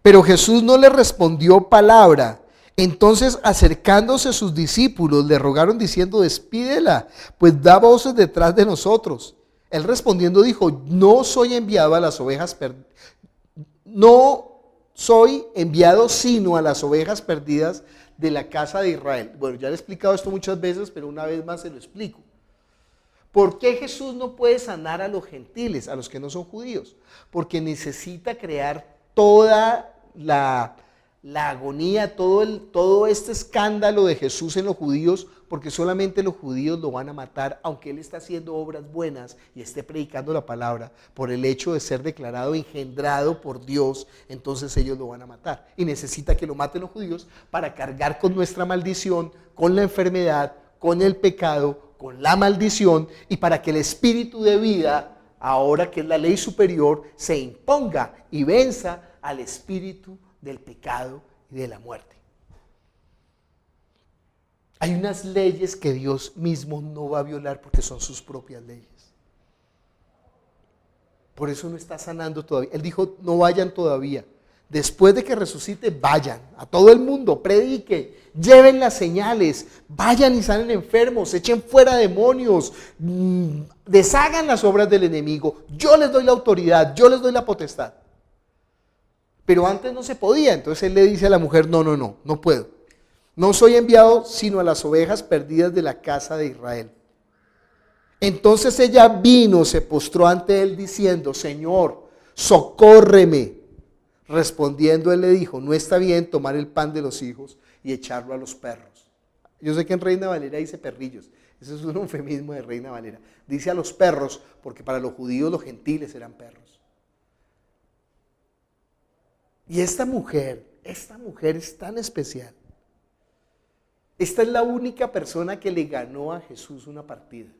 pero Jesús no le respondió palabra. Entonces, acercándose sus discípulos, le rogaron diciendo: despídela, pues da voces detrás de nosotros. Él respondiendo dijo, no soy enviado a las ovejas perdidas, no soy enviado sino a las ovejas perdidas de la casa de Israel. Bueno, ya le he explicado esto muchas veces, pero una vez más se lo explico. ¿Por qué Jesús no puede sanar a los gentiles, a los que no son judíos? Porque necesita crear toda la agonía, todo este escándalo de Jesús en los judíos, porque solamente los judíos lo van a matar, aunque Él está haciendo obras buenas y esté predicando la palabra, por el hecho de ser declarado engendrado por Dios, entonces ellos lo van a matar. Y necesita que lo maten los judíos para cargar con nuestra maldición, con la enfermedad, con el pecado, con la maldición, y para que el espíritu de vida, ahora que es la ley superior, se imponga y venza al espíritu del pecado y de la muerte. Hay unas leyes que Dios mismo no va a violar porque son sus propias leyes. Por eso no está sanando todavía. Él dijo, no vayan todavía. Después de que resucite, vayan a todo el mundo, prediquen, lleven las señales, vayan y sanen enfermos, echen fuera demonios, deshagan las obras del enemigo. Yo les doy la autoridad, yo les doy la potestad. Pero antes no se podía, entonces él le dice a la mujer, no puedo. No soy enviado sino a las ovejas perdidas de la casa de Israel. Entonces ella vino, se postró ante él diciendo, Señor, socórreme. Respondiendo él le dijo, no está bien tomar el pan de los hijos y echarlo a los perros. Yo sé que en Reina Valera dice perrillos, eso es un eufemismo de Reina Valera. Dice a los perros porque para los judíos los gentiles eran perros. Y esta mujer es tan especial. Esta es la única persona que le ganó a Jesús una partida.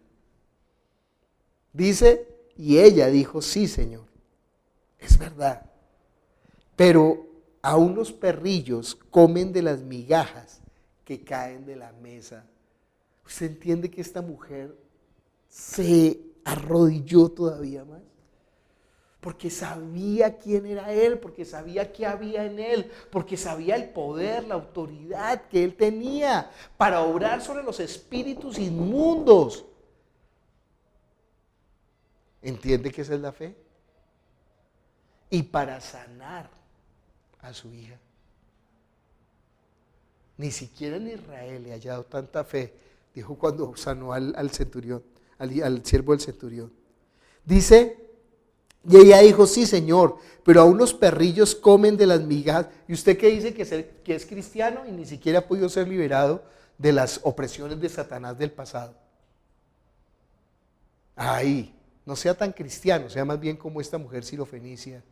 Dice, y ella dijo, sí, Señor, es verdad. Pero a unos perrillos comen de las migajas que caen de la mesa. ¿Usted entiende que esta mujer se arrodilló todavía más? Porque sabía quién era Él, porque sabía qué había en Él, porque sabía el poder, la autoridad que Él tenía para obrar sobre los espíritus inmundos. ¿Entiende que esa es la fe? Y para sanar a su hija. Ni siquiera en Israel le haya dado tanta fe, dijo cuando sanó al centurión, al siervo del centurión. Dice, y ella dijo, sí, Señor, pero a unos perrillos comen de las migajas. ¿Y usted qué dice que es cristiano y ni siquiera ha podido ser liberado de las opresiones de Satanás del pasado? Ay, no sea tan cristiano, sea más bien como esta mujer sirofenicia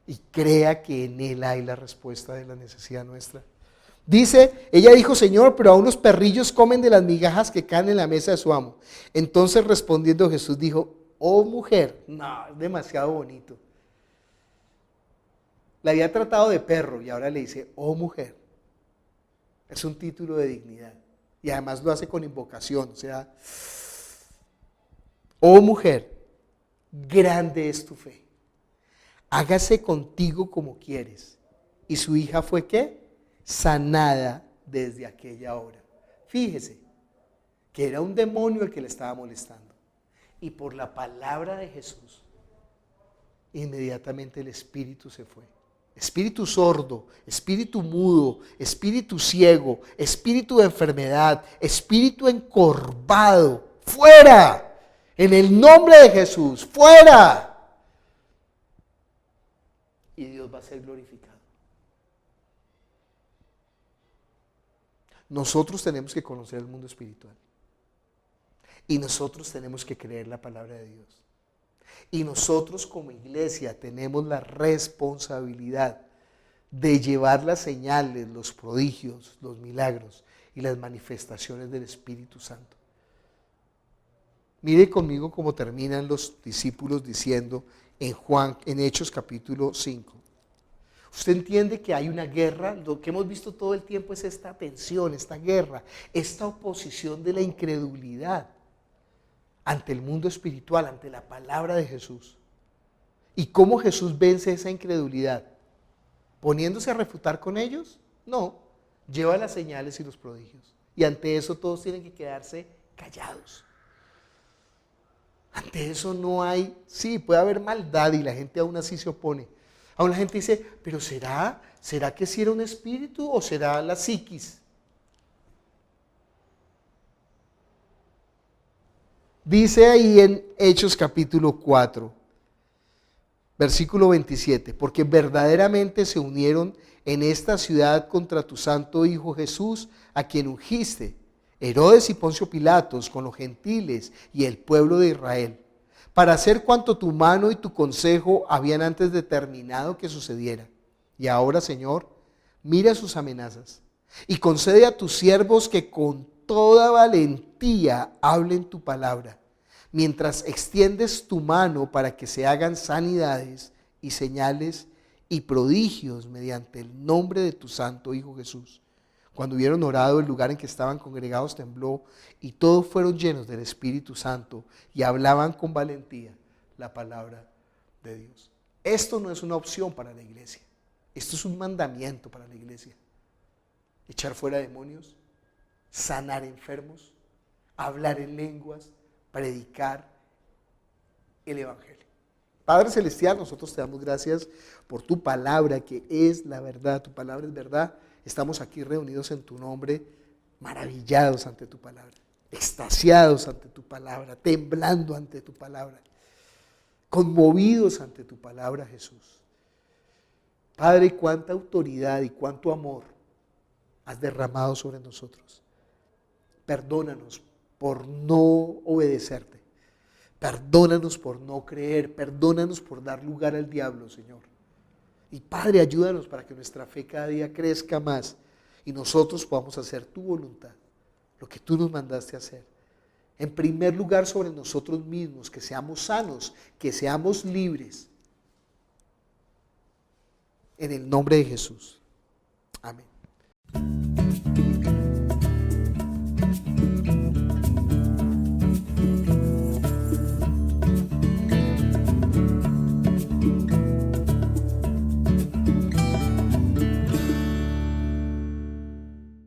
y crea que en Él hay la respuesta de la necesidad nuestra. Dice, ella dijo, Señor, pero a unos perrillos comen de las migajas que caen en la mesa de su amo. Entonces respondiendo Jesús dijo, oh mujer, no, es demasiado bonito. La había tratado de perro y ahora le dice, oh mujer. Es un título de dignidad y además lo hace con invocación, o sea, oh mujer, grande es tu fe. Hágase contigo como quieres. Y su hija fue ¿qué? Sanada desde aquella hora. Fíjese que era un demonio el que le estaba molestando. Y por la palabra de Jesús, inmediatamente el espíritu se fue. Espíritu sordo, espíritu mudo, espíritu ciego, espíritu de enfermedad, espíritu encorvado, fuera. En el nombre de Jesús, fuera. Y Dios va a ser glorificado. Nosotros tenemos que conocer el mundo espiritual. Y nosotros tenemos que creer la palabra de Dios. Y nosotros como iglesia tenemos la responsabilidad de llevar las señales, los prodigios, los milagros y las manifestaciones del Espíritu Santo. Mire conmigo cómo terminan los discípulos diciendo en Hechos capítulo 5. Usted entiende que hay una guerra, lo que hemos visto todo el tiempo es esta tensión, esta guerra, esta oposición de la incredulidad ante el mundo espiritual, ante la palabra de Jesús. ¿Y cómo Jesús vence esa incredulidad? ¿Poniéndose a refutar con ellos? No, lleva las señales y los prodigios. Y ante eso todos tienen que quedarse callados. ante eso no hay, sí, puede haber maldad y la gente aún así se opone. Aún la gente dice, pero ¿será que sí era un espíritu o será la psiquis? Dice ahí en Hechos capítulo 4, versículo 27, porque verdaderamente se unieron en esta ciudad contra tu santo Hijo Jesús, a quien ungiste, Herodes y Poncio Pilatos, con los gentiles y el pueblo de Israel, para hacer cuanto tu mano y tu consejo habían antes determinado que sucediera. Y ahora, Señor, mira sus amenazas y concede a tus siervos que con toda valentía hablen tu palabra, mientras extiendes tu mano para que se hagan sanidades y señales y prodigios mediante el nombre de tu santo Hijo Jesús. Cuando hubieron orado, el lugar en que estaban congregados tembló y todos fueron llenos del Espíritu Santo y hablaban con valentía la palabra de Dios. Esto no es una opción para la iglesia, esto es un mandamiento para la iglesia. Echar fuera demonios, sanar enfermos, hablar en lenguas, predicar el Evangelio. Padre Celestial, nosotros te damos gracias por tu palabra que es la verdad, tu palabra es verdad. Estamos aquí reunidos en tu nombre, maravillados ante tu palabra, extasiados ante tu palabra, temblando ante tu palabra, conmovidos ante tu palabra, Jesús. Padre, cuánta autoridad y cuánto amor has derramado sobre nosotros. Perdónanos por no obedecerte. Perdónanos por no creer. Perdónanos por dar lugar al diablo, Señor. Y Padre, ayúdanos para que nuestra fe cada día crezca más y nosotros podamos hacer tu voluntad, lo que tú nos mandaste a hacer. En primer lugar, sobre nosotros mismos, que seamos sanos, que seamos libres. En el nombre de Jesús. Amén.